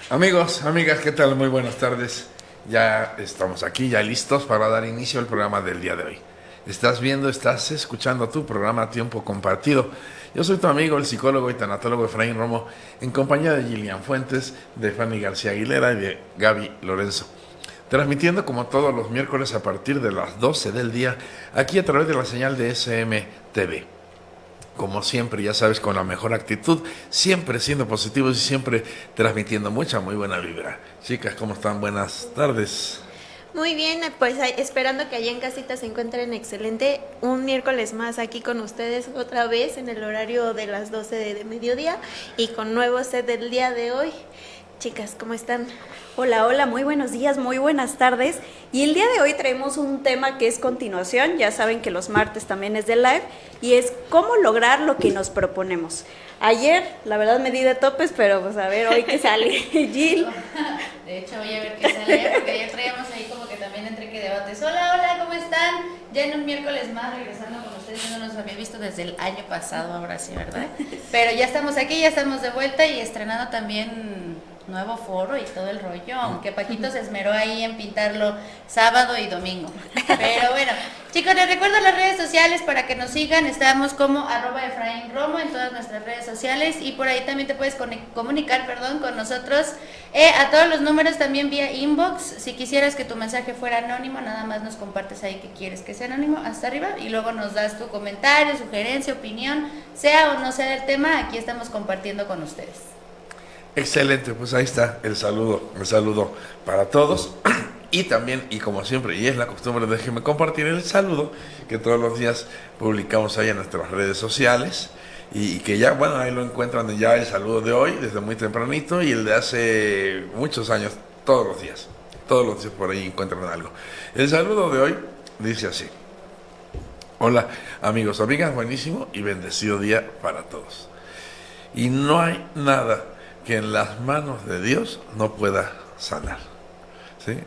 Amigos, amigas, ¿qué tal? Muy buenas tardes. Ya estamos aquí, ya listos para dar inicio al programa del día de hoy. Estás escuchando tu programa a tiempo compartido. Yo soy tu amigo, el psicólogo y tanatólogo Efraín Romo, en compañía de Gillian Fuentes, de Fanny García Aguilera y de Gaby Lorenzo. Transmitiendo como todos los miércoles a partir de las 12 del día, aquí a través de la señal de SMTV. Como siempre, ya sabes, con la mejor actitud, siempre siendo positivos y siempre transmitiendo mucha, muy buena vibra. Chicas, ¿cómo están? Buenas tardes. Muy bien, pues esperando que allá en casita se encuentren excelente. Un miércoles más aquí con ustedes otra vez en el horario de las 12 de mediodía y con nuevo set del día de hoy. Chicas, ¿cómo están? Hola, hola, muy buenos días, muy buenas tardes. Y el día de hoy traemos un tema que es continuación. Ya saben que los martes también es de live y es cómo lograr lo que nos proponemos. Ayer, la verdad, me di de topes, pero pues a ver hoy qué sale. Gil. De hecho, voy a ver qué sale, porque ayer traíamos ahí como que también entre que debates. Hola, hola, ¿cómo están? Ya en un miércoles más regresando con ustedes. Yo no nos había visto desde el año pasado, ahora sí, ¿verdad? Pero ya estamos aquí, ya estamos de vuelta y estrenando también nuevo foro y todo el rollo, aunque Paquito se esmeró ahí en pintarlo sábado y domingo. Pero bueno, chicos, les recuerdo las redes sociales para que nos sigan. Estamos como @Efraín Romo en todas nuestras redes sociales y por ahí también te puedes comunicar con nosotros a todos los números, también vía inbox. Si quisieras que tu mensaje fuera anónimo, nada más nos compartes ahí que quieres que sea anónimo hasta arriba y luego nos das tu comentario, sugerencia, opinión, sea o no sea del tema, aquí estamos compartiendo con ustedes. Excelente, pues ahí está el saludo para todos. Y también, y como siempre, y es la costumbre, déjenme compartir el saludo que todos los días publicamos ahí en nuestras redes sociales. Y que ya, bueno, ahí lo encuentran ya el saludo de hoy, desde muy tempranito, y el de hace muchos años, todos los días por ahí encuentran algo. El saludo de hoy dice así: hola amigos, amigas, buenísimo y bendecido día para todos. Y no hay nada que en las manos de Dios no pueda sanar. ¿Sí?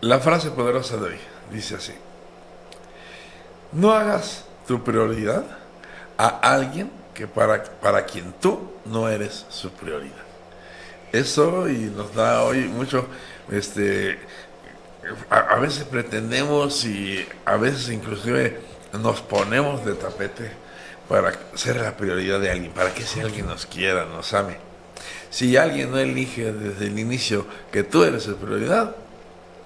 La frase poderosa de hoy dice así: no hagas tu prioridad a alguien que para quien tú no eres su prioridad. Eso y nos da hoy mucho, a veces pretendemos y a veces inclusive nos ponemos de tapete para ser la prioridad de alguien, para que ese alguien nos quiera, nos ame. Si alguien no elige desde el inicio que tú eres su prioridad,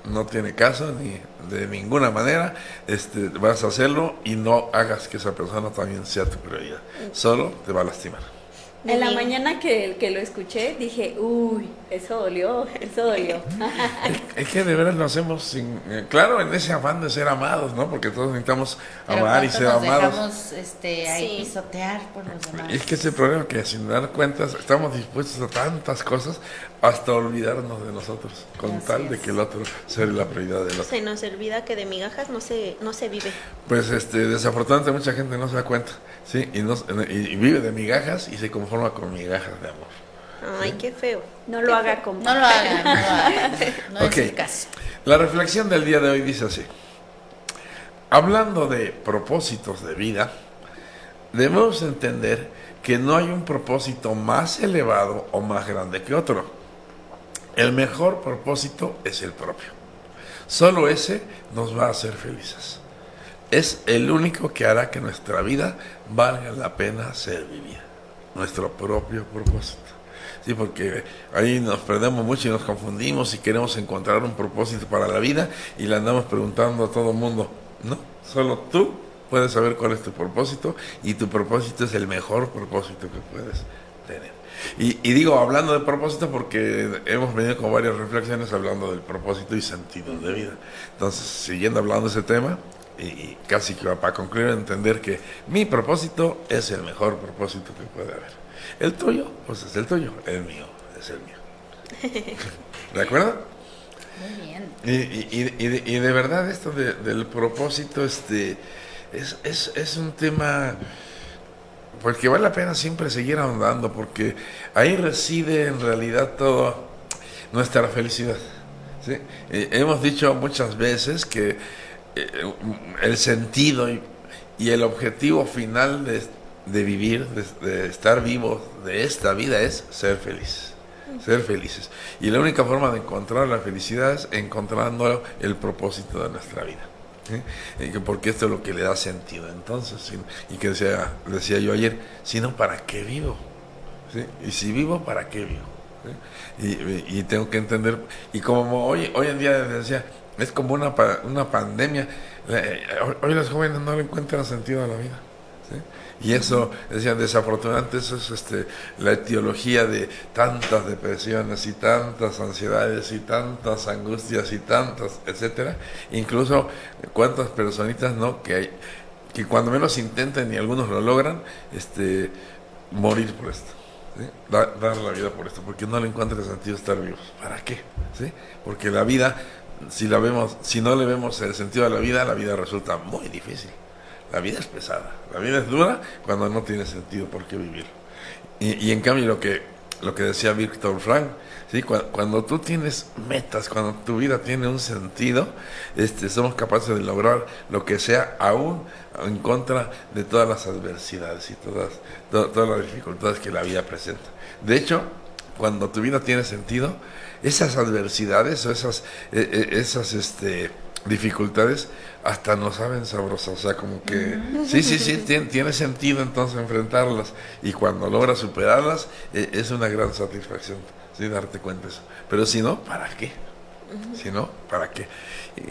no tiene caso ni de ninguna manera vas a hacerlo, y no hagas que esa persona también sea tu prioridad. Solo te va a lastimar. En la mañana que lo escuché dije, uy, eso dolió. Es que de veras lo hacemos sin, claro, en ese afán de ser amados, ¿no? Porque todos necesitamos amar y ser nos amados. dejamos ahí pisotear por los demás. Es que ese problema que sin dar cuentas estamos dispuestos a tantas cosas hasta olvidarnos de nosotros, con Así tal es. de que el otro sea la prioridad del otro. Se nos olvida que de migajas no se vive. Pues desafortunadamente mucha gente no se da cuenta, ¿sí? Y vive de migajas y se conforma con migajas de amor. Ay, qué feo. No lo haga, compa. No lo hagan. No Ok. es el caso. La reflexión del día de hoy dice así: hablando de propósitos de vida, debemos entender que no hay un propósito más elevado o más grande que otro. El mejor propósito es el propio. Solo ese nos va a hacer felices. Es el único que hará que nuestra vida valga la pena ser vivida. Nuestro propio propósito. Sí, porque ahí nos perdemos mucho y nos confundimos y queremos encontrar un propósito para la vida y le andamos preguntando a todo el mundo. No, solo tú puedes saber cuál es tu propósito, y tu propósito es el mejor propósito que puedes tener. Y digo, hablando de propósito, porque hemos venido con varias reflexiones hablando del propósito y sentido de vida. Entonces, siguiendo hablando de ese tema, y casi que para concluir, entender que mi propósito es el mejor propósito que puede haber. El tuyo, pues es el tuyo. El mío es el mío. ¿De acuerdo? Muy bien. Y de verdad esto del propósito es un tema porque vale la pena siempre seguir ahondando, porque ahí reside en realidad toda nuestra felicidad, ¿sí? Hemos dicho muchas veces que el sentido y el objetivo final de vivir, de estar vivo de esta vida, es ser feliz. ser felices. Y la única forma de encontrar la felicidad es encontrando el propósito de nuestra vida. Porque esto es lo que le da sentido. Entonces, y que decía yo ayer, si no, ¿para qué vivo? ¿Sí? Y si vivo, ¿para qué vivo? ¿Sí? Y tengo que entender, y como hoy en día decía, es como una pandemia. Hoy los jóvenes no le encuentran sentido a la vida. ¿Sí? Y eso, decían, desafortunadamente, eso es la etiología de tantas depresiones y tantas ansiedades y tantas angustias y tantas, etcétera. Incluso cuántas personitas, ¿no?, que hay, que cuando menos intentan y algunos lo logran, morir por esto. ¿Sí? Dar la vida por esto, porque no le encuentra sentido estar vivos. ¿Para qué? ¿Sí? Porque la vida, si no le vemos el sentido a la vida resulta muy difícil. La vida es pesada, la vida es dura cuando no tiene sentido por qué vivir. Y en cambio lo que decía Víctor Frank, ¿sí? Cuando tú tienes metas, cuando tu vida tiene un sentido, somos capaces de lograr lo que sea, aún en contra de todas las adversidades y todas las dificultades que la vida presenta. De hecho, cuando tu vida tiene sentido, esas adversidades o esas dificultades hasta no saben sabrosas, o sea, como que sí, tiene sentido entonces enfrentarlas, y cuando logras superarlas es una gran satisfacción, ¿sí? Darte cuenta de eso. Pero si no, ¿para qué? Si no, ¿para qué?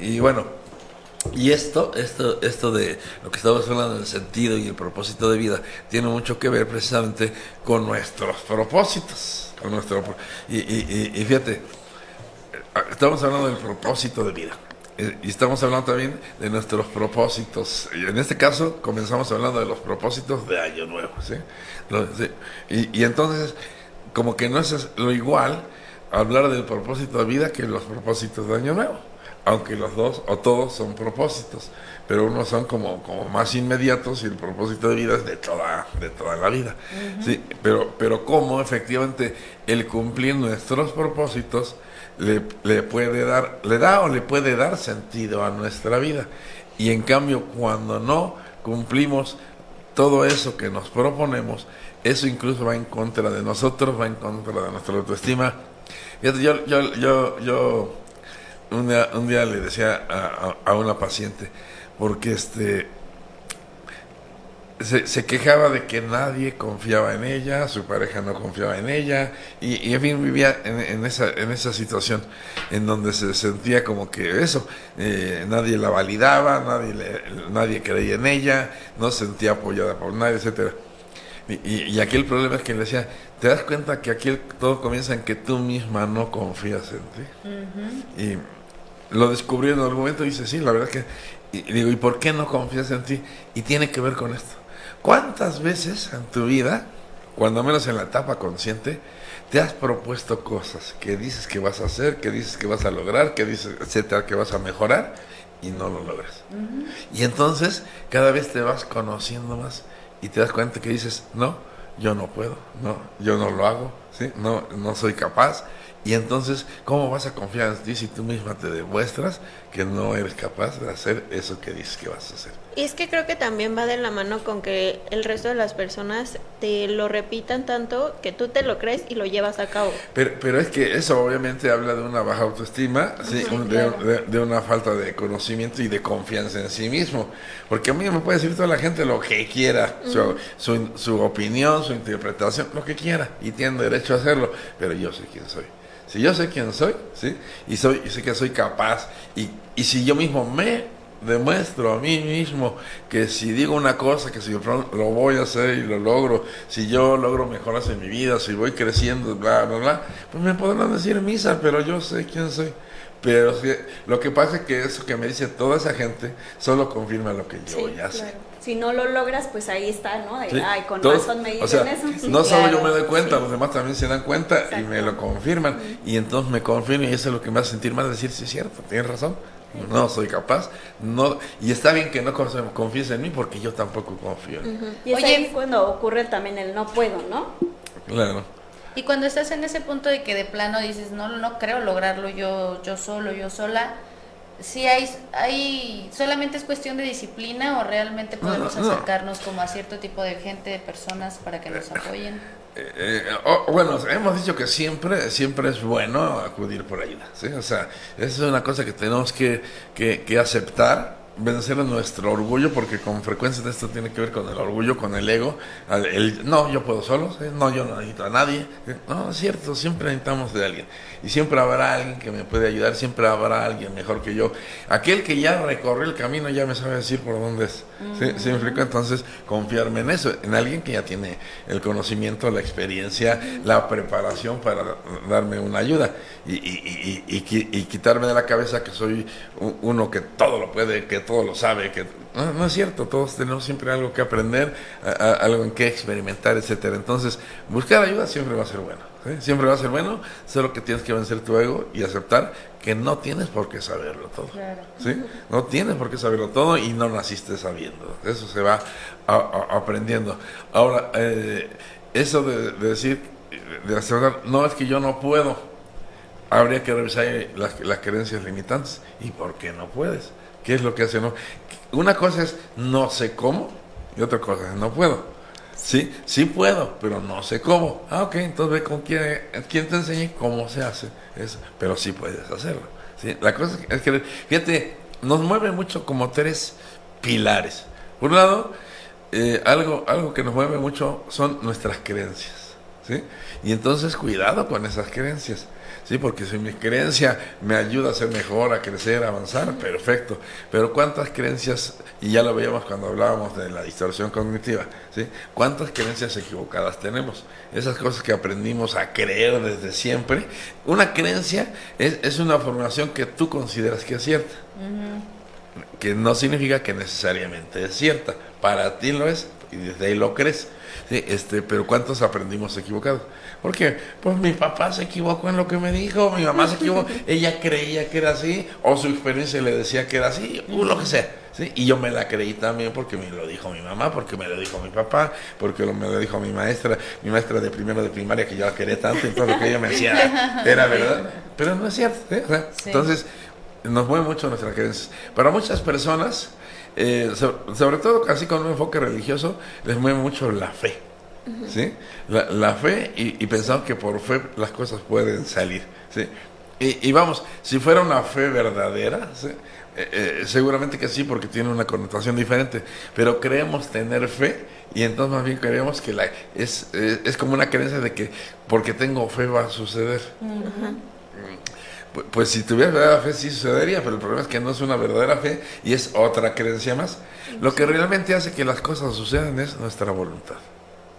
Y bueno, y esto de lo que estamos hablando del sentido y el propósito de vida tiene mucho que ver precisamente con nuestros propósitos, y fíjate, estamos hablando del propósito de vida. Y estamos hablando también de nuestros propósitos. Y en este caso comenzamos hablando de los propósitos de Año Nuevo, ¿sí? Y entonces, como que no es lo igual hablar del propósito de vida que los propósitos de Año Nuevo. Aunque los dos o todos son propósitos, pero unos son como más inmediatos y el propósito de vida es de toda la vida. ¿Sí? Pero cómo efectivamente el cumplir nuestros propósitos le puede dar sentido a nuestra vida. Y en cambio, cuando no cumplimos todo eso que nos proponemos, eso incluso va en contra de nosotros, va en contra de nuestra autoestima. Fíjate, yo un día le decía a una paciente, porque se quejaba de que nadie confiaba en ella, su pareja no confiaba en ella, y en fin, vivía en esa situación en donde se sentía como que eso, nadie la validaba, nadie creía en ella, no se sentía apoyada por nadie, etcétera. Y aquí el problema es que le decía, ¿te das cuenta que aquí todo comienza en que tú misma no confías en ti? Y lo descubrí en algún momento y dice, sí, la verdad es que, y digo, ¿y por qué no confías en ti? Y tiene que ver con esto. ¿Cuántas veces en tu vida, cuando menos en la etapa consciente, te has propuesto cosas que dices que vas a hacer, que dices que vas a lograr, que dices, etcétera, que vas a mejorar, y no lo logras? Y entonces cada vez te vas conociendo más y te das cuenta que dices, no, yo no puedo, no, yo no lo hago, ¿sí? No soy capaz. Y entonces, ¿cómo vas a confiar en ti si tú misma te demuestras que no eres capaz de hacer eso que dices que vas a hacer? Y es que creo que también va de la mano con que el resto de las personas te lo repitan tanto que tú te lo crees y lo llevas a cabo. Pero es que eso obviamente habla de una baja autoestima, ¿sí? Claro. de una falta de conocimiento y de confianza en sí mismo. Porque a mí me puede decir toda la gente lo que quiera, su opinión, su interpretación, lo que quiera, y tienen derecho a hacerlo, pero yo sé quién soy. Si yo sé quién soy, ¿sí? Y sé que soy capaz, y si yo mismo me demuestro a mí mismo que si digo una cosa, que si lo voy a hacer y lo logro, si yo logro mejoras en mi vida, si voy creciendo, bla, bla, bla, pues me podrán decir misa, pero yo sé quién soy. Pero lo que pasa es que eso que me dice toda esa gente solo confirma lo que yo ya sé. Claro. Si no lo logras, pues ahí está, ¿no? Sí. Ay, con Todos, razón me dicen o sea, eso. No Claro, solo yo me doy cuenta, los demás también se dan cuenta. Exacto. Y me lo confirman. Y entonces me confirman, y eso es lo que me hace sentir más, decir, sí es cierto, tienes razón. No soy capaz, no, y está bien que no confíes en mí, porque yo tampoco confío en mí. Y es ahí cuando ocurre también el no puedo, ¿no? Claro. Y cuando estás en ese punto de que de plano dices, no creo lograrlo yo solo, yo sola, si hay solamente es cuestión de disciplina, o realmente podemos acercarnos como a cierto tipo de gente, de personas, para que nos apoyen. Bueno, hemos dicho que siempre es bueno acudir por ayuda, ¿sí? O sea, esa es una cosa que tenemos que aceptar, vencer nuestro orgullo, porque con frecuencia esto tiene que ver con el orgullo, con el ego, no, yo puedo solo, ¿sí? No, yo no necesito a nadie, ¿sí? No, es cierto, siempre necesitamos de alguien, y siempre habrá alguien que me puede ayudar, siempre habrá alguien mejor que yo, aquel que ya recorrió el camino ya me sabe decir por dónde es, ¿sí? ¿Sí me explico? Entonces, confiarme en eso, en alguien que ya tiene el conocimiento, la experiencia, la preparación para darme una ayuda, y quitarme de la cabeza que soy uno que todo lo puede, que todo lo sabe, que no es cierto, todos tenemos siempre algo que aprender, algo en que experimentar, etcétera. Entonces, buscar ayuda siempre va a ser bueno, ¿sí? Siempre va a ser bueno, solo que tienes que vencer tu ego y aceptar que no tienes por qué saberlo todo, claro. ¿Sí? No tienes por qué saberlo todo y no naciste sabiendo, eso se va aprendiendo. Ahora, eso de decir, de asegurar, no, es que yo no puedo, habría que revisar las creencias limitantes. ¿Y por qué no puedes? ¿Qué es lo que hace? No? Una cosa es no sé cómo y otra cosa es no puedo. Sí, sí puedo, pero no sé cómo. Ok, entonces ve con quién te enseñe cómo se hace eso, pero sí puedes hacerlo. ¿Sí? La cosa es que, fíjate, nos mueve mucho como 3 pilares. Por un lado, algo que nos mueve mucho son nuestras creencias, ¿sí? Y entonces cuidado con esas creencias. Sí, porque si mi creencia me ayuda a ser mejor, a crecer, a avanzar, perfecto. Pero ¿cuántas creencias, y ya lo veíamos cuando hablábamos de la distorsión cognitiva, ¿sí? ¿Cuántas creencias equivocadas tenemos? Esas cosas que aprendimos a creer desde siempre. Una creencia es una formación que tú consideras que es cierta, que no significa que necesariamente es cierta. Para ti lo es, y desde ahí lo crees. Sí, pero ¿cuántos aprendimos equivocados? Porque pues mi papá se equivocó en lo que me dijo, mi mamá se equivocó, ella creía que era así, o su experiencia le decía que era así, lo que sea, ¿sí? Y yo me la creí también porque me lo dijo mi mamá, porque me lo dijo mi papá, porque me lo dijo mi maestra de primero de primaria, que yo la quería tanto, entonces lo que ella me decía era verdad, pero no es cierto, ¿sí? O sea, sí. Entonces nos mueve mucho nuestras creencias. Para muchas personas, sobre todo casi con un enfoque religioso, les mueve mucho la fe, ¿sí? La fe, y pensamos que por fe las cosas pueden salir, ¿sí? Y vamos, si fuera una fe verdadera, ¿sí? Seguramente que sí, porque tiene una connotación diferente, pero creemos tener fe, y entonces más bien creemos que es como una creencia de que porque tengo fe va a suceder. Pues si tuviera verdadera fe sí sucedería, pero el problema es que no es una verdadera fe y es otra creencia más. Lo que realmente hace que las cosas sucedan es nuestra voluntad,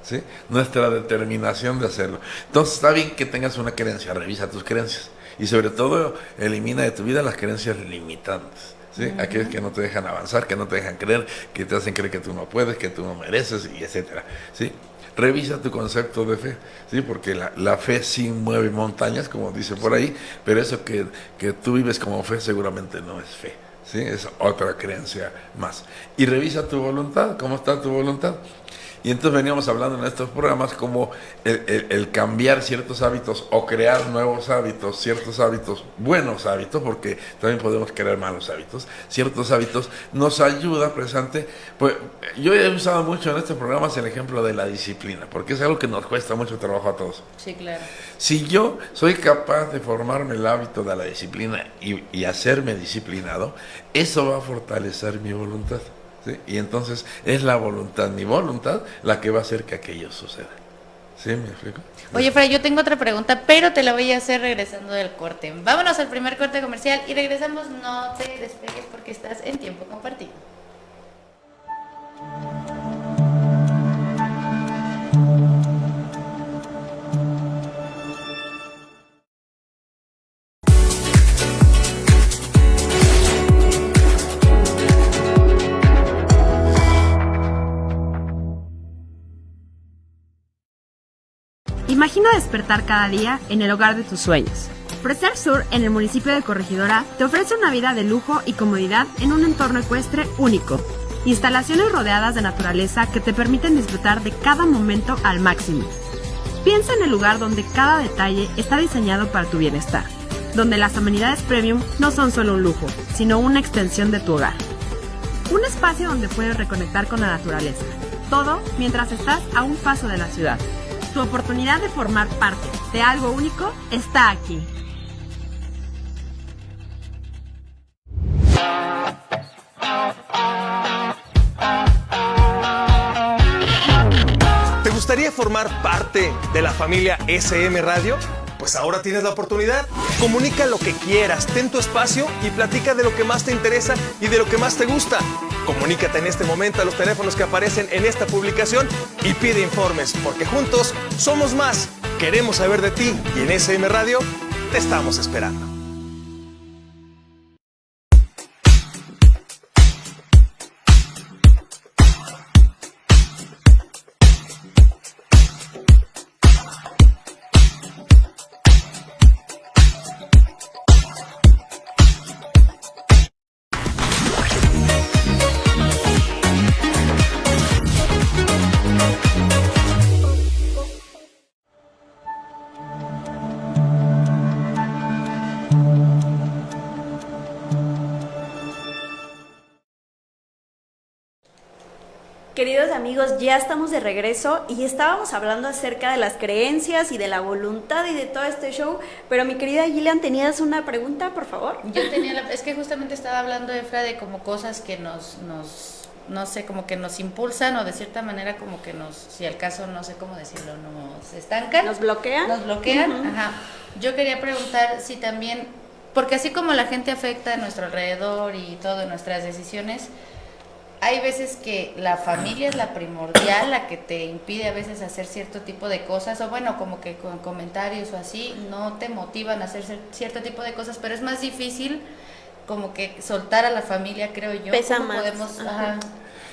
¿sí? Nuestra determinación de hacerlo. Entonces está bien que tengas una creencia, revisa tus creencias y sobre todo elimina de tu vida las creencias limitantes, ¿sí? Aquellas que no te dejan avanzar, que no te dejan creer, que te hacen creer que tú no puedes, que tú no mereces, y etcétera, ¿sí? Revisa tu concepto de fe, ¿sí? Porque la fe sí mueve montañas, como dice por ahí, pero eso que tú vives como fe seguramente no es fe, ¿sí? Es otra creencia más. Y revisa tu voluntad, ¿cómo está tu voluntad? Y entonces veníamos hablando en estos programas como el cambiar ciertos hábitos o crear nuevos hábitos, ciertos hábitos, buenos hábitos, porque también podemos crear malos hábitos, ciertos hábitos nos ayuda precisamente. Pues yo he usado mucho en estos programas el ejemplo de la disciplina, porque es algo que nos cuesta mucho trabajo a todos. Sí, claro. Si yo soy capaz de formarme el hábito de la disciplina y hacerme disciplinado, eso va a fortalecer mi voluntad. ¿Sí? Y entonces es la voluntad, mi voluntad, la que va a hacer que aquello suceda. ¿Sí? ¿Me explico? Oye, Fray, yo tengo otra pregunta, pero te la voy a hacer regresando del corte. Vámonos al primer corte comercial y regresamos. No te despegues porque estás en tiempo compartido. Imagina despertar cada día en el hogar de tus sueños. Prestar Sur, en el municipio de Corregidora, te ofrece una vida de lujo y comodidad en un entorno ecuestre único. Instalaciones rodeadas de naturaleza que te permiten disfrutar de cada momento al máximo. Piensa en el lugar donde cada detalle está diseñado para tu bienestar, donde las amenidades premium no son solo un lujo, sino una extensión de tu hogar. Un espacio donde puedes reconectar con la naturaleza, todo mientras estás a un paso de la ciudad. Tu oportunidad de formar parte de algo único está aquí. ¿Te gustaría formar parte de la familia SM Radio? Pues ahora tienes la oportunidad. Comunica lo que quieras, ten tu espacio y platica de lo que más te interesa y de lo que más te gusta. Comunícate en este momento a los teléfonos que aparecen en esta publicación y pide informes, porque juntos somos más. Queremos saber de ti y en SM Radio te estamos esperando. Queridos amigos, ya estamos de regreso y estábamos hablando acerca de las creencias y de la voluntad y de todo este show, pero mi querida Gillian, ¿tenías una pregunta, por favor? Yo tenía es que justamente estaba hablando, Efra, de como cosas que nos no sé, como que nos impulsan o de cierta manera como que nos, si al caso, no sé cómo decirlo, nos estancan. ¿Nos bloquean? Nos bloquean, ajá. Yo quería preguntar si también, porque así como la gente afecta a nuestro alrededor y todo, nuestras decisiones, hay veces que la familia es la primordial, la que te impide a veces hacer cierto tipo de cosas, o bueno, como que con comentarios o así, no te motivan a hacer cierto tipo de cosas, pero es más difícil como que soltar a la familia, creo yo. Pesa ¿Cómo más. podemos? Ajá.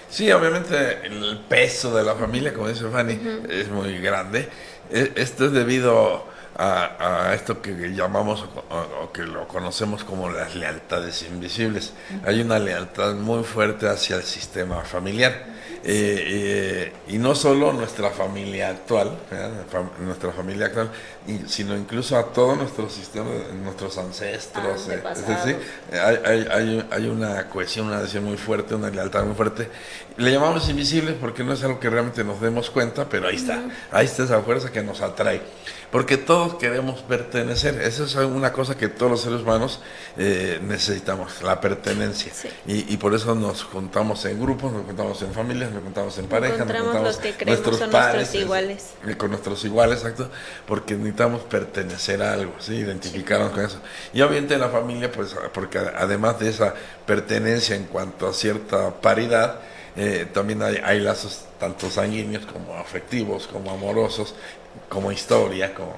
Sí, obviamente el peso de la familia, como dice Fanny, es muy grande. Esto es debido a esto que llamamos o que lo conocemos como las lealtades invisibles. Hay una lealtad muy fuerte hacia el sistema familiar. Y no solo nuestra familia actual, sino incluso a todo nuestro sistema, nuestros ancestros. Es decir, hay una cohesión, una adhesión muy fuerte, una lealtad muy fuerte. Le llamamos invisibles porque no es algo que realmente nos demos cuenta, pero ahí está esa fuerza que nos atrae. Porque todos queremos pertenecer. Esa es una cosa que todos los seres humanos necesitamos, la pertenencia. Sí. Y por eso nos juntamos en grupos, nos juntamos en familias, nos juntamos en parejas, nos juntamos los que creemos nuestros son padres, nuestros iguales. Con nuestros iguales, exacto, porque necesitamos pertenecer a algo, ¿sí? Identificarnos con eso. Y obviamente la familia, pues, porque además de esa pertenencia en cuanto a cierta paridad, también hay lazos tanto sanguíneos como afectivos, como amorosos, como historia, como...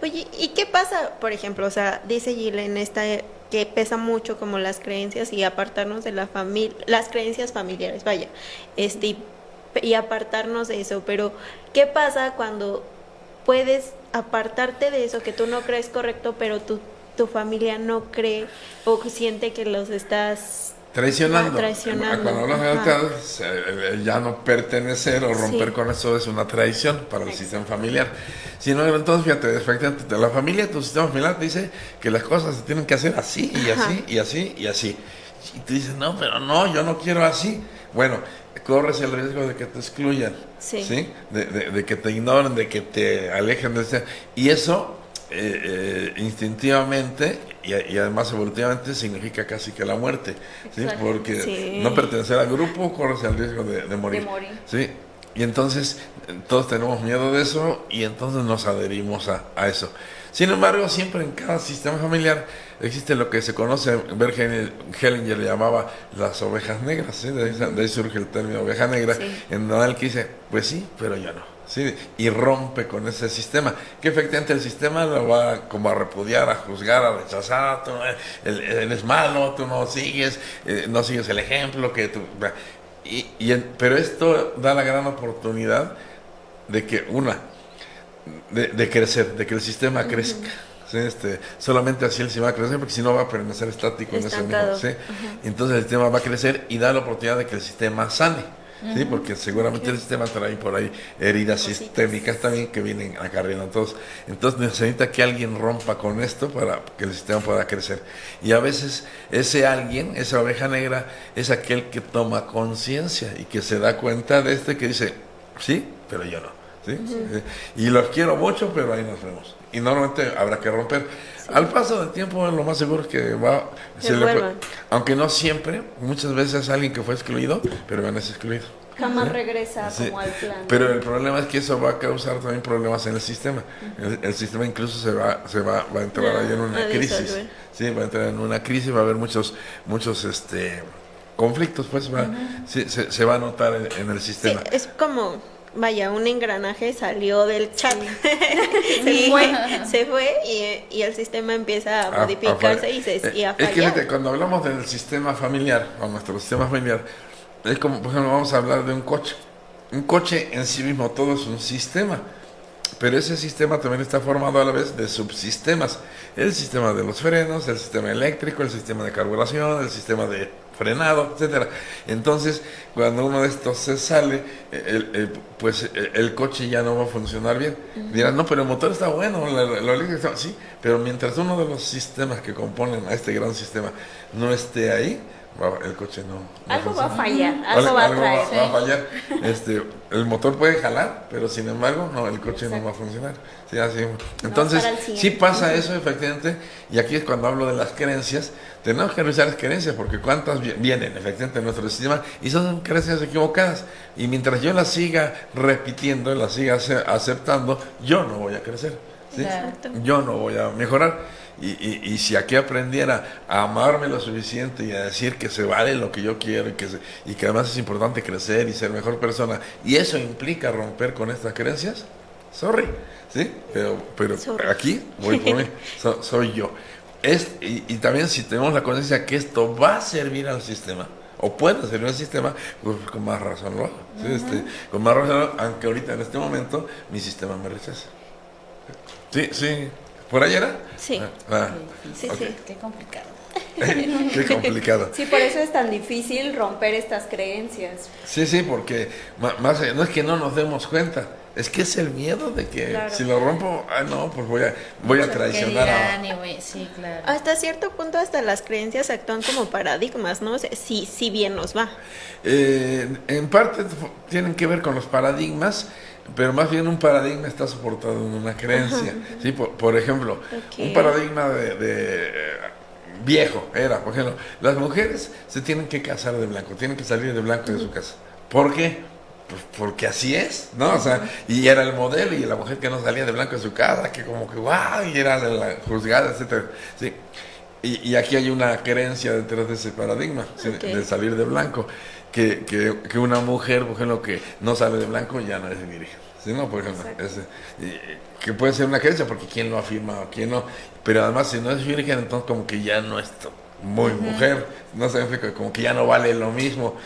Oye, ¿y qué pasa, por ejemplo? O sea, dice Gil en esta que pesa mucho como las creencias y apartarnos de la familia, las creencias familiares, vaya, y apartarnos de eso, pero ¿qué pasa cuando puedes apartarte de eso que tú no crees correcto, pero tu familia no cree o siente que los estás... Traicionando. Cuando hablamos de lealtad, ya no pertenecer o romper con eso es una traición para el sistema familiar. Si no, entonces fíjate, efectivamente, la familia, tu sistema familiar te dice que las cosas se tienen que hacer así y así y así y así. Y tú dices, no, pero no, yo no quiero así. Bueno, corres el riesgo de que te excluyan, ¿sí? De que te ignoren, de que te alejen de ese. Y eso instintivamente y además evolutivamente significa casi que la muerte, ¿sí? Porque no pertenecer al grupo corres el riesgo de morir, ¿sí? Y entonces todos tenemos miedo de eso y entonces nos adherimos a eso. Sin embargo, siempre en cada sistema familiar existe lo que se conoce, Bert Hellinger le llamaba las ovejas negras, ¿sí? De ahí surge el término oveja negra, en donde él dice, pues sí, pero yo no. Sí, y rompe con ese sistema, que efectivamente el sistema lo va como a repudiar, a juzgar, a rechazar, tú eres malo, tú no sigues el ejemplo que tú... pero esto da la gran oportunidad de que de crecer, de que el sistema crezca. ¿Sí? Solamente así el sistema va a crecer, porque si no va a permanecer estático en ese mismo, ¿sí? Entonces el sistema va a crecer y da la oportunidad de que el sistema sane. Sí, porque seguramente el sistema trae por ahí heridas sistémicas también que vienen acarreando a todos. Entonces necesita que alguien rompa con esto para que el sistema pueda crecer. Y a veces ese alguien, esa oveja negra, es aquel que toma conciencia y que se da cuenta de que dice, sí, pero yo no. ¿sí? Y los quiero mucho, pero ahí nos vemos. Y normalmente habrá que romper. Al paso del tiempo, lo más seguro es que aunque no siempre, muchas veces alguien que fue excluido, pero van a ser excluido. Jamás regresa Sí. como al plan. Pero el problema es que eso va a causar también problemas en el sistema. El sistema incluso va a entrar ahí en una crisis. disolver. Sí, va a entrar en una crisis, va a haber muchos conflictos, pues se va a notar en el Sí, sistema. es como, vaya, un engranaje salió del chat. Se fue y el sistema empieza a modificarse y a Es que fallar. fíjate, cuando hablamos del sistema familiar, o nuestro sistema familiar, es como, por ejemplo, vamos a hablar de un coche. Un coche en sí mismo todo es un sistema, pero ese sistema también está formado a la vez de subsistemas. El sistema de los frenos, el sistema eléctrico, el sistema de carburación, el sistema de frenado, etcétera. Entonces, cuando uno de estos se sale, pues el coche ya no va a funcionar bien. Dirán, no, pero el motor está bueno, lo eléctrico está... Sí, pero mientras uno de los sistemas que componen a este gran sistema no esté ahí, el coche no Algo va a funciona. fallar, algo va a traer. Va a fallar. El motor puede jalar, pero sin embargo, no, el coche no va a funcionar. Sí, así. Entonces, para el siguiente. sí pasa eso, efectivamente, y aquí es cuando hablo de las creencias. Tenemos que revisar las creencias, porque cuántas vienen, efectivamente, en nuestro sistema, y son creencias equivocadas. Y mientras yo las siga repitiendo, las siga aceptando, yo no voy a crecer. ¿sí? Exacto. Yo no voy a mejorar. Y si aquí aprendiera a amarme lo suficiente y a decir que se vale lo que yo quiero y que además es importante crecer y ser mejor persona, y eso implica romper con estas creencias, sorry, ¿sí? Pero Sorry. aquí voy por mí, soy yo. Y también si tenemos la conciencia que esto va a servir al sistema, o puede servir al sistema, pues con más razón lo hago. ¿sí? Con más razón, aunque ahorita en este momento mi sistema me rechaza. Sí. ¿Por ahí era? Sí. Sí, ok. sí. Qué complicado. Qué complicado. Sí, por eso es tan difícil romper estas creencias. Sí, porque más no es que no nos demos cuenta, es que es el miedo de que Claro. si lo rompo, no, pues voy a traicionar Sí, claro. Hasta cierto punto, hasta las creencias actúan como paradigmas, ¿no? O sea, sí bien nos va. En parte tienen que ver con los paradigmas, pero más bien un paradigma está soportado en una creencia. ¿sí? Por ejemplo, un paradigma de viejo era, por ejemplo, las mujeres se tienen que casar de blanco, tienen que salir de blanco de su casa. ¿Por qué? Pues porque así es, ¿no? O sea, y era el modelo, y la mujer que no salía de blanco de su casa, que como que guau, y era la juzgada, etcétera. Sí. Y aquí hay una creencia detrás de ese paradigma, ¿sí? De salir de blanco. Que una mujer, por ejemplo, que no sale de blanco ya no es virgen. ¿Sí? ¿No? Por ejemplo, que puede ser una creencia, porque quién lo afirma o quién no. Pero además, si no es virgen, entonces como que ya no es muy mujer, no sé, como que ya no vale lo mismo.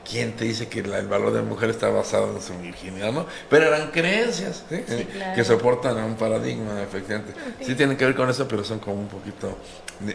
¿Quién te dice que el valor de la mujer está basado en su virginidad, no? Pero eran creencias, ¿sí? Claro. Que soportan a un paradigma, efectivamente. Sí tienen que ver con eso, pero son como un poquito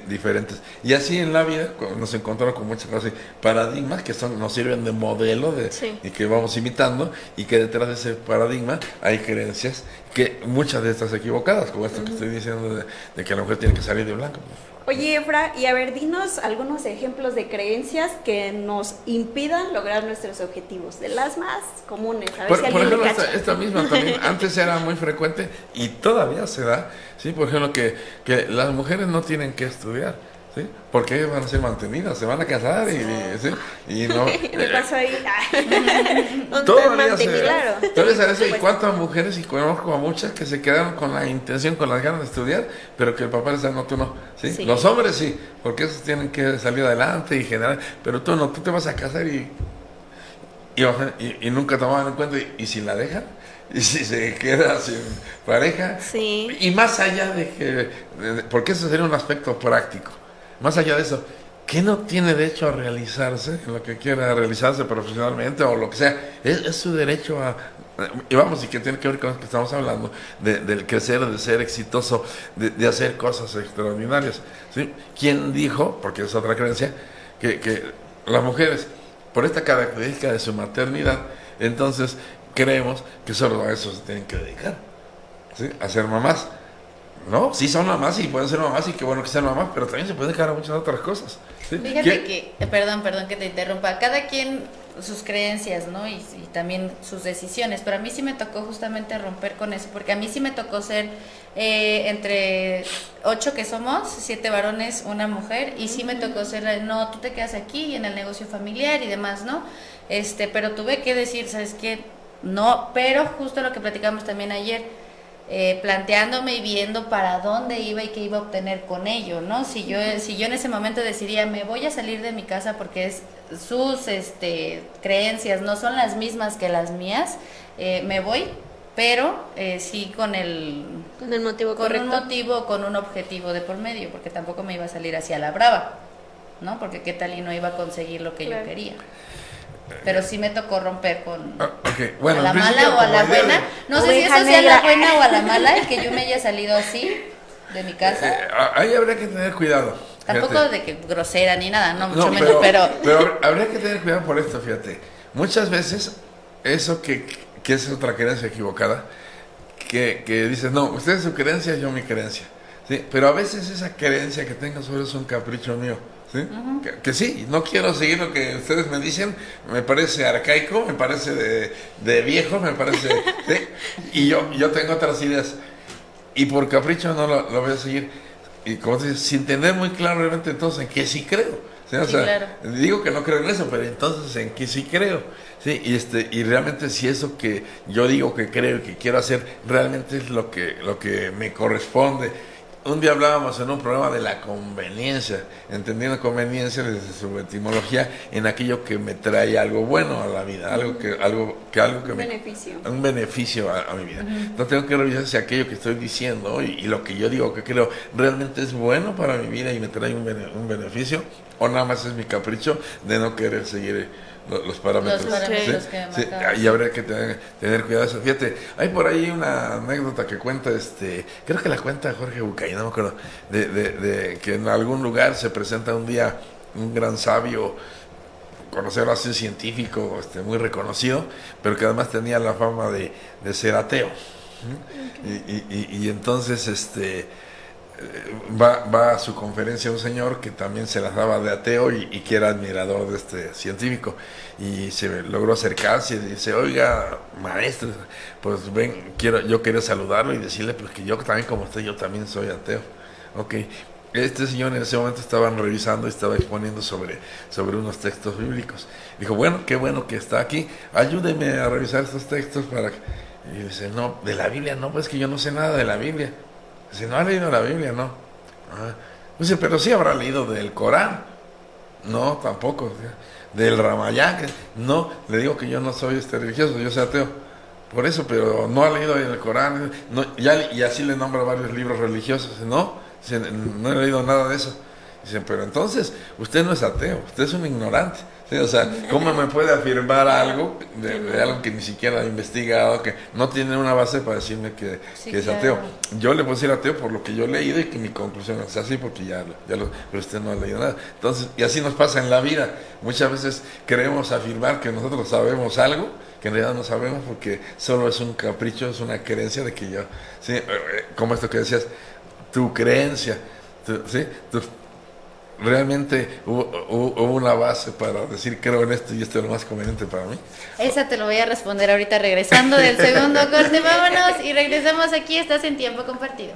diferentes. Y así en la vida nos encontramos con muchas cosas, paradigmas que nos sirven de modelo y que vamos imitando, y que detrás de ese paradigma hay creencias, que muchas de estas equivocadas, como esto que estoy diciendo de que la mujer tiene que salir de blanco. Oye, Efra, y a ver, dinos algunos ejemplos de creencias que nos impidan lograr nuestros objetivos, de las más comunes. A ver Por si alguien ejemplo, le cacha. esta misma también, antes era muy frecuente y todavía se da, ¿sí? Por ejemplo, que las mujeres no tienen que estudiar, ¿sí? Porque ellas van a ser mantenidas, se van a casar y no... ¿Qué pasó ahí? Todavía se Claro. Todavía se hace. ¿Y cuántas mujeres? Y conozco a muchas que se quedaron con la intención, con las ganas de estudiar, pero que el papá les dice, no, tú no. ¿sí? Sí. Los hombres sí, porque esos tienen que salir adelante y generar, pero tú no, tú te vas a casar y nunca tomaban en cuenta, y si la dejan, y si se queda sin pareja, Sí. y más allá de que, porque eso sería un aspecto práctico, más allá de eso, ¿qué no tiene derecho a realizarse en lo que quiera realizarse profesionalmente o lo que sea? Es su derecho y que tiene que ver con lo que estamos hablando, del crecer, de ser exitoso, de hacer cosas extraordinarias, ¿sí? ¿Quién dijo, porque es otra creencia, que las mujeres, por esta característica de su maternidad, entonces creemos que solo a eso se tienen que dedicar, ¿sí? A ser mamás? No, sí son mamás y pueden ser mamás, y qué bueno que sean mamás, pero también se pueden dejar a muchas otras cosas, ¿Sí? Fíjate que, perdón que te interrumpa, cada quien sus creencias, ¿no? Y también sus decisiones, pero a mí sí me tocó justamente romper con eso, porque a mí sí me tocó ser entre 8 que somos, 7 varones, 1 mujer, y sí me tocó ser, no, tú te quedas aquí en el negocio familiar y demás, ¿no? Pero tuve que decir, ¿sabes qué? No, pero justo lo que platicamos también ayer, planteándome y viendo para dónde iba y qué iba a obtener con ello, ¿no? Si yo en ese momento decidía, me voy a salir de mi casa porque sus creencias no son las mismas que las mías, me voy, pero sí con el motivo con correcto. un motivo, con un objetivo de por medio, porque tampoco me iba a salir hacia la brava, ¿no? Porque qué tal y no iba a conseguir lo que yo quería. Pero sí me tocó romper con bueno, a la mala o a la buena. No sé si eso sea a la buena o a la mala, el que yo me haya salido así de mi casa. Ahí habría que tener cuidado. Tampoco fíjate. de que grosera ni nada, no, mucho menos, pero habría que tener cuidado por esto, fíjate. Muchas veces eso que es otra creencia equivocada, que dices, no, usted es su creencia, yo mi creencia. ¿Sí? Pero a veces esa creencia que tengo sobre es un capricho mío. ¿Sí? Uh-huh. Que sí, no quiero seguir lo que ustedes me dicen, me parece arcaico, me parece de viejo, me parece... ¿sí? Y yo tengo otras ideas, y por capricho no lo voy a seguir, y como te dices, sin tener muy claro realmente entonces en qué sí creo. ¿Sí? O sea, claro. Digo que no creo en eso, pero entonces en qué sí creo. Sí, y realmente si eso que yo digo que creo y que quiero hacer realmente es lo que me corresponde. Un día hablábamos en un programa de la conveniencia, entendiendo conveniencia desde su etimología en aquello que me trae algo bueno a la vida, algo que un beneficio a mi vida. Entonces tengo que revisar si aquello que estoy diciendo y lo que yo digo que creo realmente es bueno para mi vida y me trae un beneficio, o nada más es mi capricho de no querer seguir los parámetros. Sí, y habría que tener cuidado de eso. Fíjate, hay por ahí una anécdota que cuenta, creo que la cuenta Jorge Bucay, no me acuerdo, de que en algún lugar se presenta un día un gran sabio, conocerlo así, científico, muy reconocido, pero que además tenía la fama de ser ateo. Y entonces va a su conferencia un señor que también se las daba de ateo y que era admirador de este científico, y se logró acercarse y dice, oiga, maestro, pues ven, yo quería saludarlo y decirle pues que yo también, como usted, yo también soy ateo. Okay. Este señor en ese momento estaban revisando y estaba exponiendo sobre unos textos bíblicos. Dijo, bueno, qué bueno que está aquí, ayúdeme a revisar estos textos para que... Y dice, no, de la Biblia no, pues que yo no sé nada de la Biblia. Dice, ¿no ha leído la Biblia? No. Dice, pero sí habrá leído del Corán. No, tampoco. Del Ramayán. No, le digo que yo no soy religioso, yo soy ateo. Por eso, pero no ha leído el Corán. No, y así le nombra varios libros religiosos. No, dice, no he leído nada de eso. Dice, pero entonces, usted no es ateo, usted es un ignorante. ¿Sí? O sea, ¿cómo me puede afirmar algo de algo que ni siquiera ha investigado, que no tiene una base para decirme que es ateo? Yo le puedo decir ateo por lo que yo he leído y que mi conclusión es así, porque pero usted no ha leído nada. Entonces, y así nos pasa en la vida. Muchas veces queremos afirmar que nosotros sabemos algo que en realidad no sabemos, porque solo es un capricho, es una creencia de que yo, ¿sí? Como esto que decías, tu creencia, ¿sí? ¿Realmente hubo una base para decir creo en esto y esto es lo más conveniente para mí? Esa te lo voy a responder ahorita regresando del segundo corte. Vámonos y regresamos aquí. Estás en Tiempo Compartido.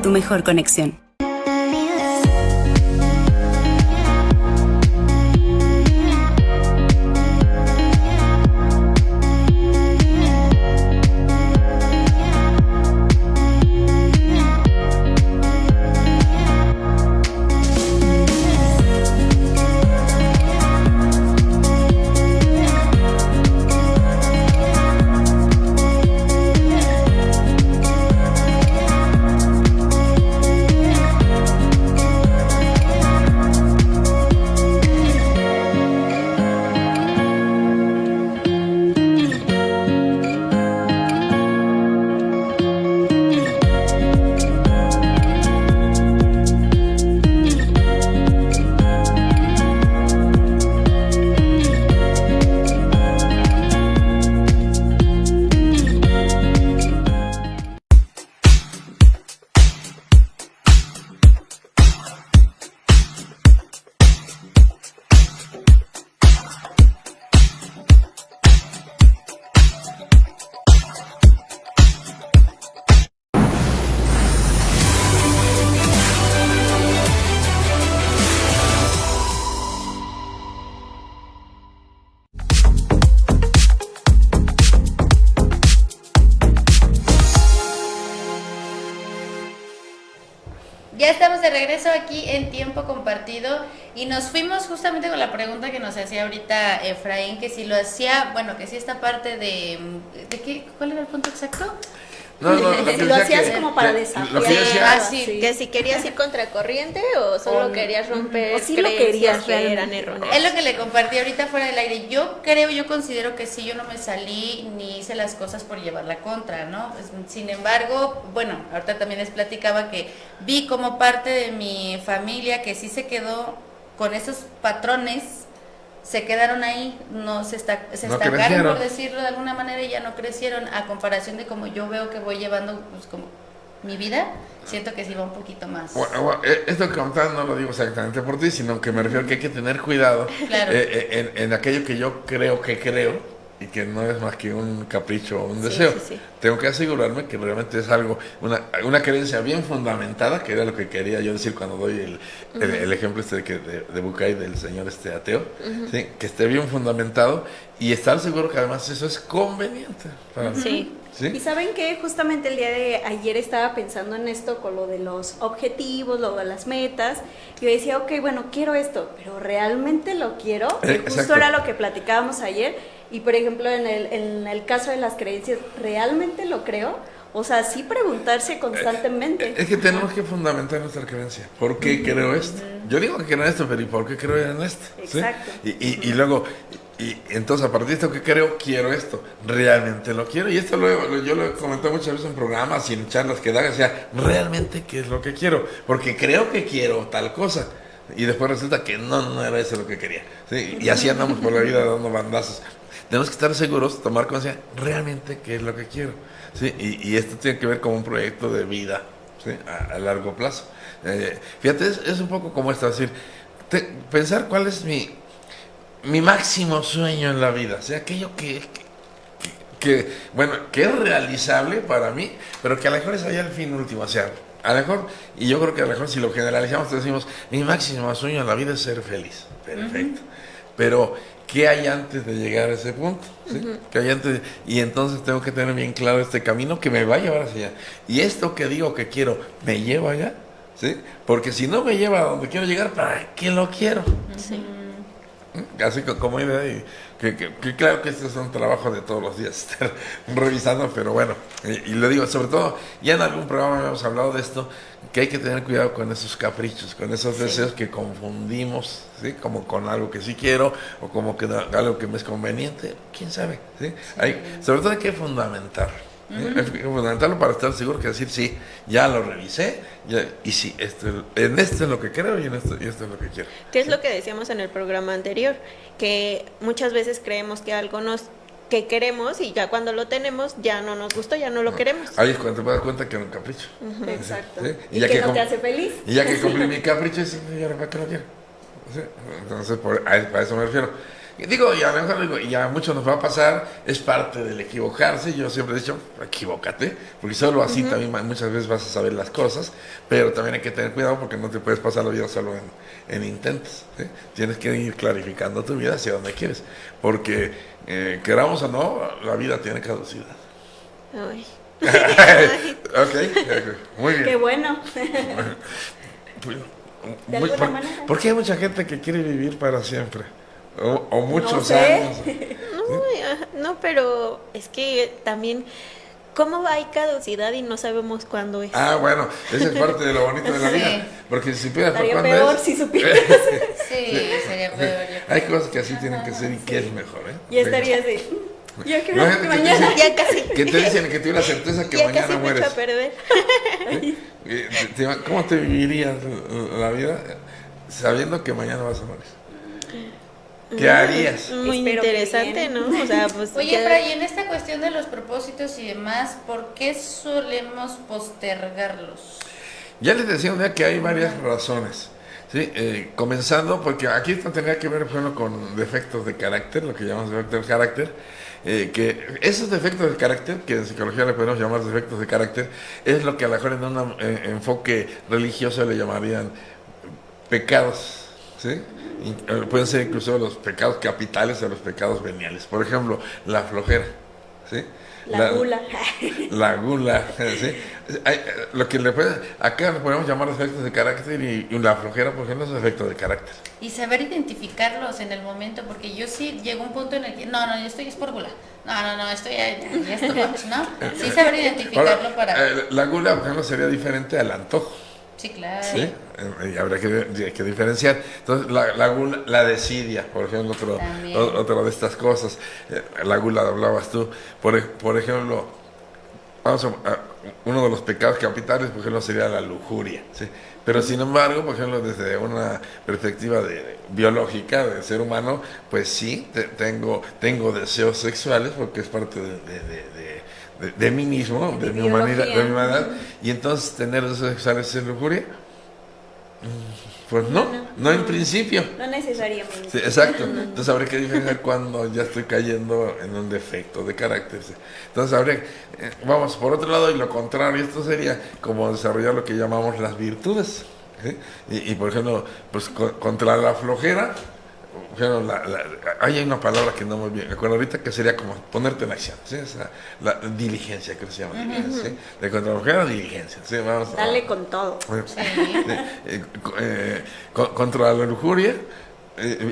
Mejor conexión. Ya estamos de regreso aquí en Tiempo Compartido y nos fuimos justamente con la pregunta que nos hacía ahorita Efraín, que si lo hacía, bueno, que si esta parte de qué, ¿cuál era el punto exacto? No, lo que Lo decía hacías como para desafiar. Lo que yo decía, Sí, que si querías ir contracorriente o solo querías romper o sí lo creencias querías que eran realmente. erróneas. Es lo que le compartí ahorita fuera del aire. Yo considero que sí, yo no me salí ni hice las cosas por llevar la contra, ¿no? Pues, sin embargo, bueno, ahorita también les platicaba que vi como parte de mi familia que sí se quedó con esos patrones, se quedaron ahí, se estancaron, crecieron. por decirlo de alguna manera, y ya no crecieron, a comparación de como yo veo que voy llevando, pues, como mi vida, siento que sí va un poquito más. Bueno, esto que contás no lo digo exactamente por ti, sino que me refiero que hay que tener cuidado Claro. en aquello que yo creo y que no es más que un capricho o un deseo. Sí. Tengo que asegurarme que realmente es algo, una creencia bien fundamentada, que era lo que quería yo decir cuando doy el ejemplo de Bucay, del señor ateo, ¿sí? Que esté bien fundamentado y estar seguro que además eso es conveniente para mí. Sí. ¿Sí? Y saben que justamente el día de ayer estaba pensando en esto con lo de los objetivos, lo de las metas. Yo decía, ok, bueno, quiero esto, pero ¿realmente lo quiero? Y justo Exacto. era lo que platicábamos ayer. Y por ejemplo, en el caso de las creencias, ¿realmente lo creo? O sea, sí preguntarse constantemente. Es que tenemos que fundamentar nuestra creencia. ¿Por qué creo esto? Yo digo que creo en esto, pero ¿y por qué creo en esto? ¿Sí? Exacto. Y luego, entonces a partir de esto que creo, quiero esto. ¿Realmente lo quiero? Y esto yo lo he comentado muchas veces en programas y en charlas que da, o sea, ¿realmente qué es lo que quiero? Porque creo que quiero tal cosa. Y después resulta que no era eso lo que quería. ¿Sí? Y así andamos por la vida dando bandazos. Tenemos que estar seguros, tomar conciencia, realmente qué es lo que quiero. ¿Sí? Y esto tiene que ver con un proyecto de vida, ¿sí? a largo plazo. Fíjate, es un poco como esto, es decir, pensar cuál es mi máximo sueño en la vida, o sea, aquello que es realizable para mí, pero que a lo mejor es allá el fin último, o sea, a lo mejor, y yo creo que a lo mejor si lo generalizamos, decimos, mi máximo sueño en la vida es ser feliz, perfecto, pero ¿qué hay antes de llegar a ese punto? ¿Sí? ¿Qué hay antes? Y entonces tengo que tener bien claro este camino que me va a llevar hacia allá, y esto que digo que quiero, ¿me lleva allá? ¿Sí? Porque si no me lleva a donde quiero llegar, ¿para qué lo quiero? Sí. Así como idea, y que claro que este es un trabajo de todos los días, estar revisando, pero bueno, y le digo, sobre todo, ya en algún programa hemos hablado de esto, que hay que tener cuidado con esos caprichos, con esos deseos que confundimos, ¿sí? Como con algo que sí quiero, o como que algo que me es conveniente, quién sabe, ¿sí? Sobre todo hay que fundamentarlo. Hay que fundamentarlo para estar seguro que decir, sí, ya lo revisé, y sí, esto es lo que creo y esto es lo que quiero. ¿Qué es lo que decíamos en el programa anterior? Que muchas veces creemos que algo que queremos y ya cuando lo tenemos ya no nos gustó, ya no lo queremos. Ahí es cuando te das cuenta que era un capricho. Exacto. ¿Sí? Y que no te hace feliz. Y ya que cumplí mi capricho, ¿y ahora para qué lo quiero? ¿Sí? Entonces, para eso me refiero. Y digo, y a lo mejor y a muchos nos va a pasar, es parte del equivocarse. Yo siempre he dicho, equivócate, porque solo así también muchas veces vas a saber las cosas, pero también hay que tener cuidado porque no te puedes pasar la vida solo en intentos. ¿Sí? Tienes que ir clarificando tu vida hacia donde quieres, porque queramos o no, la vida tiene caducidad. Ay. Ok, muy bien. Qué bueno. De alguna manera. ¿Por qué hay mucha gente que quiere vivir para siempre? O muchos No sé. años. No, pero es que también, ¿cómo hay caducidad y no sabemos cuándo es? Ah, bueno, esa es parte de lo bonito de la vida. Porque si supieras por Estaría cuándo peor es. si supieras. Sí, sería peor. Hay cosas que así tienen que ser y que es mejor, ¿eh? Y estaría así. Yo quiero Imagínate que que te mañana. dicen- Ya casi. Que te dicen que tienes la certeza que Ya mañana casi me mueres. echo a perder. ¿Cómo te vivirías la vida sabiendo que mañana vas a morir? ¿Qué harías? Muy Espero que interesante, bien. ¿no? O sea, pues. Oye, ya- Efra, y en esta cuestión de los propósitos y demás, ¿por qué solemos postergarlos? Ya les decía un día que hay varias razones. ¿Sí? Comenzando, porque aquí esto tendría que ver, por ejemplo, con defectos de carácter, lo que llamamos defectos de carácter, que esos defectos de carácter, que en psicología le podemos llamar defectos de carácter, es lo que a lo mejor en un enfoque religioso le llamarían pecados, ¿sí? Pueden ser incluso los pecados capitales o los pecados veniales. Por ejemplo, la flojera, ¿sí? La gula. La gula, ¿sí? Lo que acá le podemos llamar efectos de carácter y la flojera, por ejemplo, es efecto de carácter. Y saber identificarlos en el momento, porque yo sí llego a un punto en el que, no, yo estoy es por gula. No, estoy ya esto, ¿no? Sí saber identificarlo. Ahora, para... la gula, por ejemplo, sería diferente al antojo. Sí, claro. ¿Sí? Y habría que diferenciar. Entonces, la gula, la desidia, por ejemplo, otra de estas cosas. La gula, hablabas tú. Por ejemplo, uno de los pecados capitales, por ejemplo, sería la lujuria. ¿Sí? Pero, sin embargo, por ejemplo, desde una perspectiva biológica del ser humano, pues sí, tengo deseos sexuales, porque es parte de mí mismo, de mi humanidad, y entonces tener deseos sexuales es lujuria. Pues no en principio. No necesariamente. Sí, exacto. Entonces habría que diferenciar cuando ya estoy cayendo en un defecto de carácter. ¿Sí? Entonces vamos por otro lado, y lo contrario, esto sería como desarrollar lo que llamamos las virtudes. ¿Sí? Y por ejemplo, pues contra la flojera, hay una palabra que no muy bien me acuerdo ahorita, que sería como ponerte en acción, ¿sí? La diligencia, creo que se llama, diligencia, ¿sí? De contra la flojera, diligencia, ¿sí? Dale con todo. Contra la lujuria,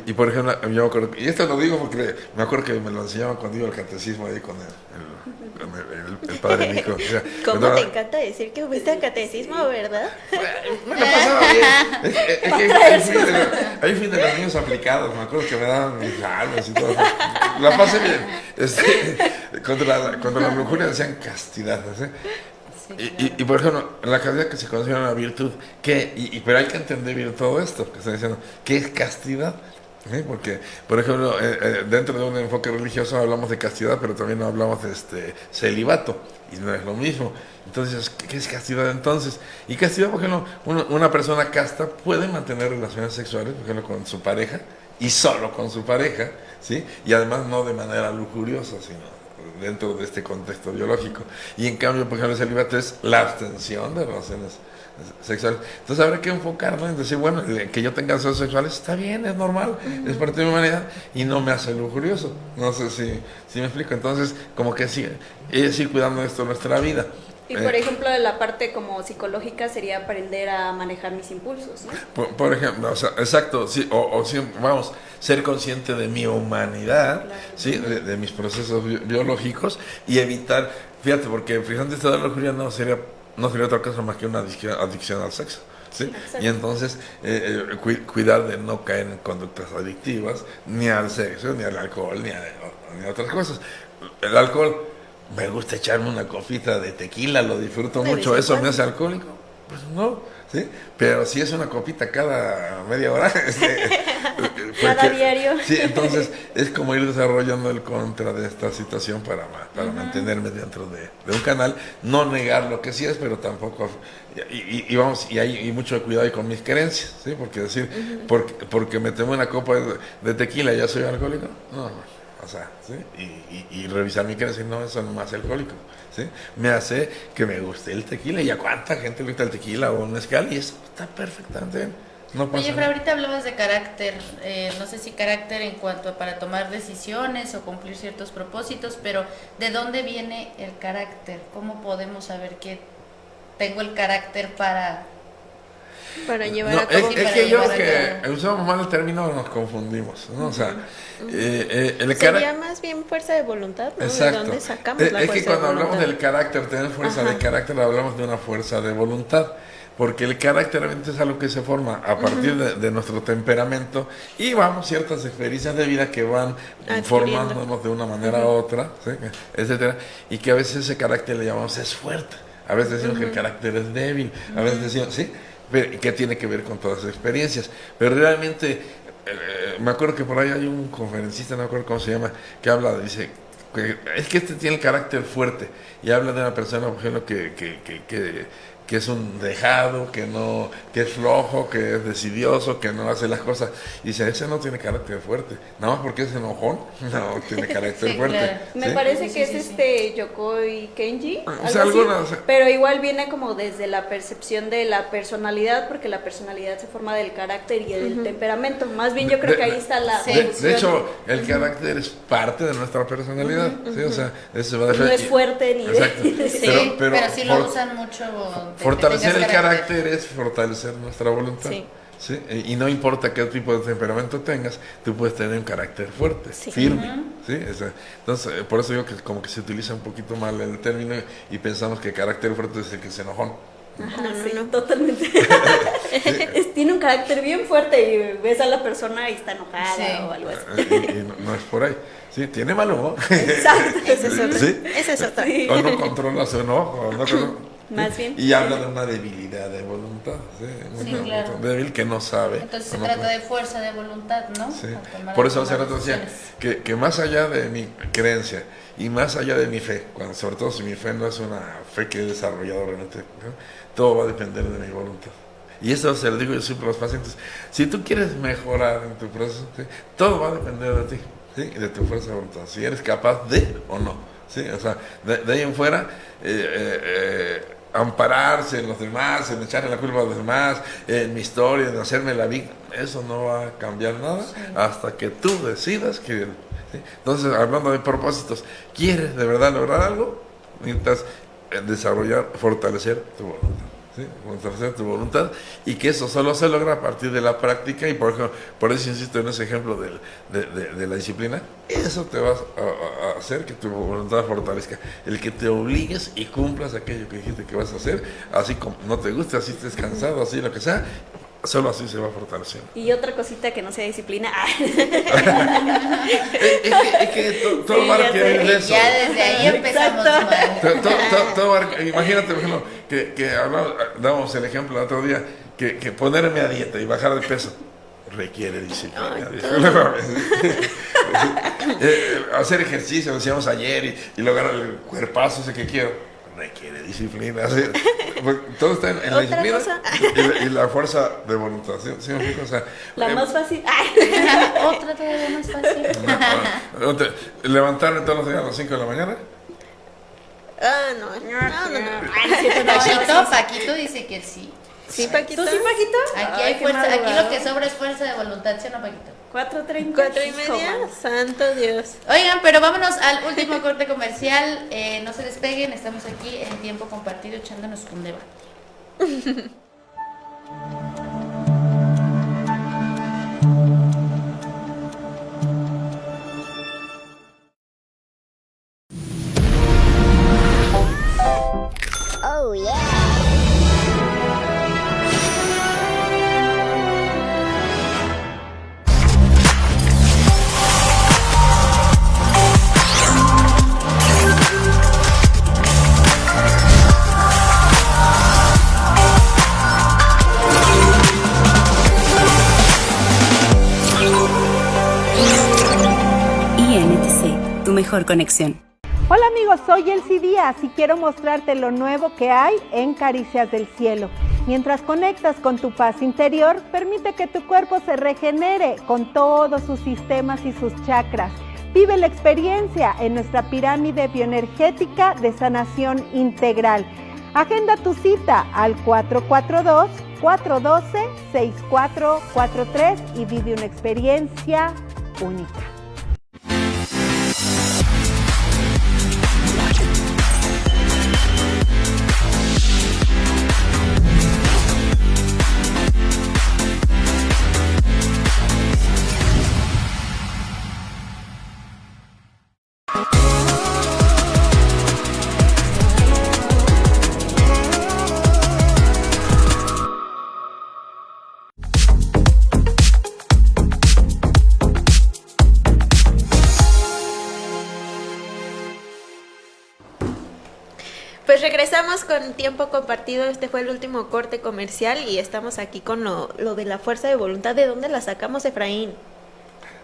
y por ejemplo, yo me acuerdo, y esto lo digo porque me acuerdo que me lo enseñaban cuando iba al catecismo ahí con el padre Nico. O sea, ¿Cómo te encanta decir que fuiste al catecismo, verdad? Me lo pasaba bien. Ahí fui de los niños aplicados, me acuerdo que me daban mis salmos y todo. La pasé bien. Contra la lujuria decían castidad, ¿sí? Y por ejemplo, la castidad que se considera una virtud, pero hay que entender bien todo esto que estoy diciendo. ¿Qué es castidad? ¿Sí? Porque, por ejemplo, dentro de un enfoque religioso hablamos de castidad, pero también hablamos de celibato, y no es lo mismo. Entonces, ¿qué es castidad entonces? Y castidad, por ejemplo, una persona casta puede mantener relaciones sexuales, por ejemplo, con su pareja, y solo con su pareja, ¿sí? Y además no de manera lujuriosa, sino dentro de este contexto biológico. Y en cambio, por ejemplo, el celibato es la abstención de relaciones sexuales. Entonces habrá que enfocarnos en decir, bueno, que yo tenga deseos sexuales está bien, es normal, es parte de mi humanidad y no me hace lujurioso. No sé si me explico. Entonces, como que sí, es ir cuidando esto en nuestra vida. Y por ejemplo, de la parte como psicológica sería aprender a manejar mis impulsos, ¿no? Por ejemplo, o sea, exacto, sí, vamos, ser consciente de mi humanidad, claro. ¿Sí? De mis procesos biológicos, y evitar, fíjate, porque fíjate, esta de la lujuria no sería otra cosa más que una adicción al sexo. ¿Sí? Y entonces cuidar de no caer en conductas adictivas, ni al sexo, ni al alcohol, ni a otras cosas. El alcohol, me gusta echarme una copita de tequila, lo disfruto mucho, ¿eso me hace alcohólico? Pues no, ¿sí? Pero si es una copita cada media hora, cada diario. Sí, entonces es como ir desarrollando el contra de esta situación para mantenerme dentro de un canal, no negar lo que sí es, pero tampoco, y hay mucho cuidado ahí con mis creencias, ¿sí? Porque decir, porque me tomo una copa de tequila ya soy alcohólico, no. O sea, ¿sí? Y revisar mi creencia, no, eso no me hace alcohólico, ¿sí? Me hace que me guste el tequila, y a cuánta gente le gusta el tequila o un mezcal, y eso está perfectamente bien. No pasa Oye, pero ahorita hablabas de carácter, no sé si carácter en cuanto a para tomar decisiones o cumplir ciertos propósitos, pero ¿de dónde viene el carácter? ¿Cómo podemos saber que tengo el carácter para llevar a cabo? Es que yo que usamos mal el término, nos confundimos, ¿no? O sea, sería más bien fuerza de voluntad, ¿no? Exacto. ¿De dónde sacamos la fuerza de voluntad? Es que cuando hablamos del carácter, tener fuerza de carácter, hablamos de una fuerza de voluntad, porque el carácter realmente es algo que se forma a partir de nuestro temperamento, y ciertas experiencias de vida que van formándonos de una manera u otra, ¿sí? Etcétera, y que a veces ese carácter le llamamos es fuerte, a veces decimos que el carácter es débil, a veces decimos, ¿sí? Que tiene que ver con todas las experiencias, pero realmente me acuerdo que por ahí hay un conferencista, no me acuerdo cómo se llama, que dice que es que tiene el carácter fuerte, y habla de una persona, por ejemplo, que que es un dejado, que es flojo, que es decidioso, que no hace las cosas. Y dice, ese no tiene carácter fuerte. Nada más porque es enojón, no tiene carácter Sí, fuerte. claro. Me ¿sí? parece que Sí, es sí, sí. Yokoi Kenji, O algo sea, así, alguna, o sea, pero igual viene como desde la percepción de la personalidad, porque la personalidad se forma del carácter y del temperamento. Más bien yo creo que ahí está la Sí. confusión. de hecho, el carácter es parte de nuestra personalidad. ¿sí? O sea, eso va a No es fuerte ni de- Exacto. Sí, pero sí lo for- usan mucho. de que Fortalecer el tengas carácter es fortalecer nuestra voluntad. Sí. ¿sí? Y no importa qué tipo de temperamento tengas, tú puedes tener un carácter fuerte, Sí. firme. ¿sí? Entonces, por eso digo que como que se utiliza un poquito mal el término y pensamos que carácter fuerte es el que es enojón. Ajá, No, sí, no, no. totalmente. Tiene un carácter bien fuerte y ves a la persona y está enojada Sí. o algo así. Y no es por ahí. ¿sí? Tiene mal humor. Exacto. Ese es otro. ¿Sí? Ese es otro. Sí. O no controla su enojo. Más bien. Y habla de una debilidad de voluntad. ¿sí? Sí, Una claro. voluntad débil que no sabe. Entonces se o no trata puede. de fuerza de voluntad, ¿no? Sí. A tomar Por eso algunas hace rato decía decisiones. que más allá de mi creencia y más allá de mi fe, sobre todo si mi fe no es una fe que he desarrollado realmente, ¿no? Todo va a depender de mi voluntad. Y eso se lo digo yo siempre a los pacientes. Si tú quieres mejorar en tu proceso, ¿sí? Todo va a depender de ti, ¿sí? Y de tu fuerza de voluntad, si eres capaz de o no. ¿sí? O sea, de ahí en fuera, ampararse en los demás, en echarle la culpa a los demás, en mi historia, en hacerme la víctima, eso no va a cambiar nada hasta que tú decidas que... ¿sí? Entonces, hablando de propósitos, ¿quieres de verdad lograr algo? Necesitas desarrollar, fortalecer tu voluntad. ¿sí? Fortalecer tu voluntad y que eso solo se logra a partir de la práctica y por ejemplo, por eso insisto en ese ejemplo de la disciplina, eso te va a hacer que tu voluntad fortalezca, el que te obligues y cumplas aquello que dijiste que vas a hacer, así como no te guste, así estés cansado, así lo que sea, solo así se va fortaleciendo. Y otra cosita que no sea disciplina. Es que todo Sí, va a ya requerir sé. de eso. Ya desde ahí empezamos Exacto. mal. Todo imagínate, por ejemplo, que damos el ejemplo el otro día, que ponerme a dieta y bajar de peso requiere disciplina. Hacer ejercicio, decíamos ayer, y lograr el cuerpazo ese que quiero, requiere disciplina. ¿sí? Todo está en la Otra disciplina cosa. y la fuerza de voluntad. ¿sí? ¿Sí me explico? O sea, La más fácil. Otra todavía más fácil. levantarme todos los días a las 5 de la mañana. Ah, no. No. Paquito dice que sí. Sí, Paquito. ¿Tú sí, Paquito? Aquí Ay, hay qué fuerza, aquí madrugador. lo que sobra es fuerza de voluntad, ¿sí o no, Paquito? 4:30. 4:30. Santo Dios. Oigan, pero vámonos al último corte comercial. No se despeguen, estamos aquí en tiempo compartido echándonos un debate. INTC, tu mejor conexión. Hola amigos, soy Elsie Díaz y quiero mostrarte lo nuevo que hay en Caricias del Cielo. Mientras conectas con tu paz interior, permite que tu cuerpo se regenere con todos sus sistemas y sus chakras. Vive la experiencia en nuestra pirámide bioenergética de sanación integral. Agenda tu cita al 442-412-6443 y vive una experiencia única. Pues regresamos con tiempo compartido. Este fue el último corte comercial y estamos aquí con lo de la fuerza de voluntad. ¿De dónde la sacamos, Efraín?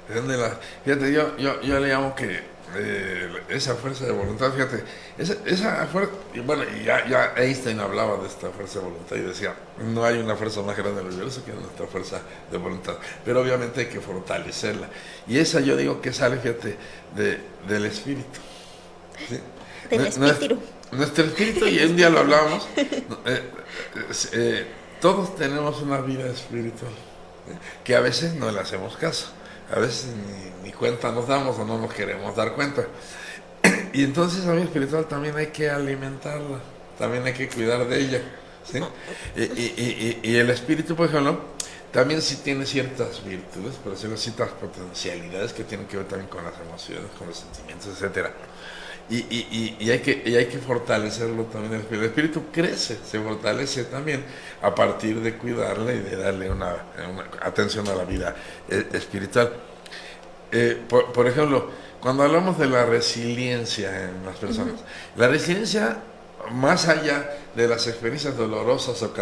¿De dónde fíjate, yo le llamo que esa fuerza de voluntad, fíjate, esa fuerza, y bueno, y ya Einstein hablaba de esta fuerza de voluntad y decía, no hay una fuerza más grande del universo que nuestra fuerza de voluntad, pero obviamente hay que fortalecerla, y esa yo digo que sale, fíjate, del espíritu, ¿sí? Del espíritu. Nuestro espíritu, y un día lo hablábamos, todos tenemos una vida espiritual, que a veces no le hacemos caso. A veces ni cuenta nos damos o no nos queremos dar cuenta. Y entonces la vida espiritual también hay que alimentarla, también hay que cuidar de ella, ¿sí? Y el espíritu, por ejemplo, también sí tiene ciertas virtudes, pero sí ciertas potencialidades que tienen que ver también con las emociones, con los sentimientos, etcétera. Y hay que fortalecerlo también. El espíritu crece, se fortalece también a partir de cuidarle y de darle una atención a la vida espiritual. Por ejemplo, cuando hablamos de la resiliencia en las personas, la resiliencia, más allá de las experiencias dolorosas o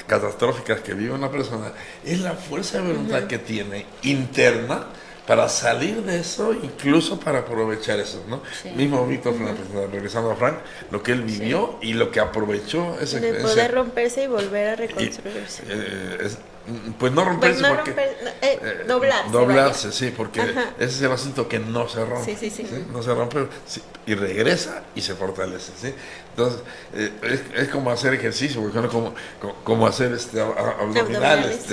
catastróficas que vive una persona, es la fuerza de voluntad que tiene interna para salir de eso, incluso para aprovechar eso, ¿no? Sí. Mismo Víctor, regresando a Frank, lo que él vivió y lo que aprovechó esa de poder romperse y volver a reconstruirse. Pues no romperse, pues no porque doblarse, vaya. Sí, porque ese es el asunto que no se rompe, ¿sí? No se rompe, sí, y regresa y se fortalece, ¿sí? Entonces es como hacer ejercicio, como hacer abdominales,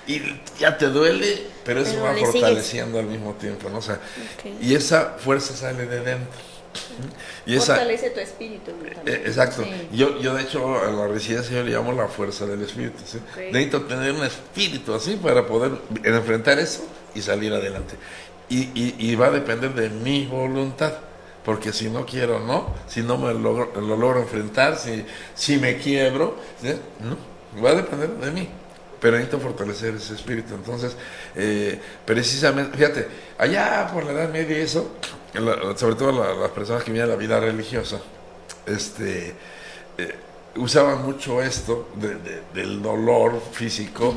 y ya te duele, pero eso va fortaleciendo al mismo tiempo, ¿no? O sea, y esa fuerza sale de dentro. Y fortalece tu espíritu. Exacto. Sí. Yo de hecho a la resiliencia yo le llamo la fuerza del espíritu, ¿sí? Necesito tener un espíritu así para poder enfrentar eso y salir adelante. Y va a depender de mi voluntad, porque si no quiero, si no me lo logro enfrentar, si me quiebro, ¿sí? No, va a depender de mí. Pero necesito fortalecer ese espíritu. Entonces, precisamente, fíjate, allá por la Edad Media y eso, sobre todo las personas que vivían la vida religiosa, usaban mucho esto del dolor físico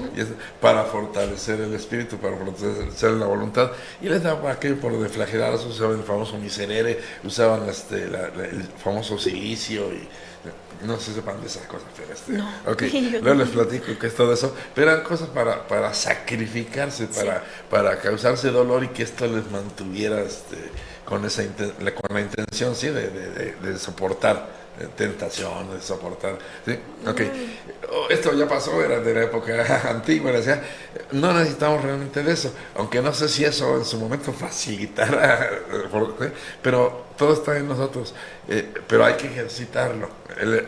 para fortalecer el espíritu, para fortalecer la voluntad, y les daba aquello por deflagelarse, usaban el famoso miserere, usaban el famoso silicio, y no se sepan de esas cosas, pero no. Okay. Luego les platico que es todo eso, pero eran cosas para sacrificarse, para causarse dolor y que esto les mantuviera con la intención, ¿sí? de soportar tentaciones, de soportar, ¿sí? Okay. Esto ya pasó, era de la época antigua, decía, no necesitamos realmente de eso, aunque no sé si eso en su momento facilitara, ¿sí? Pero todo está en nosotros, pero hay que ejercitarlo.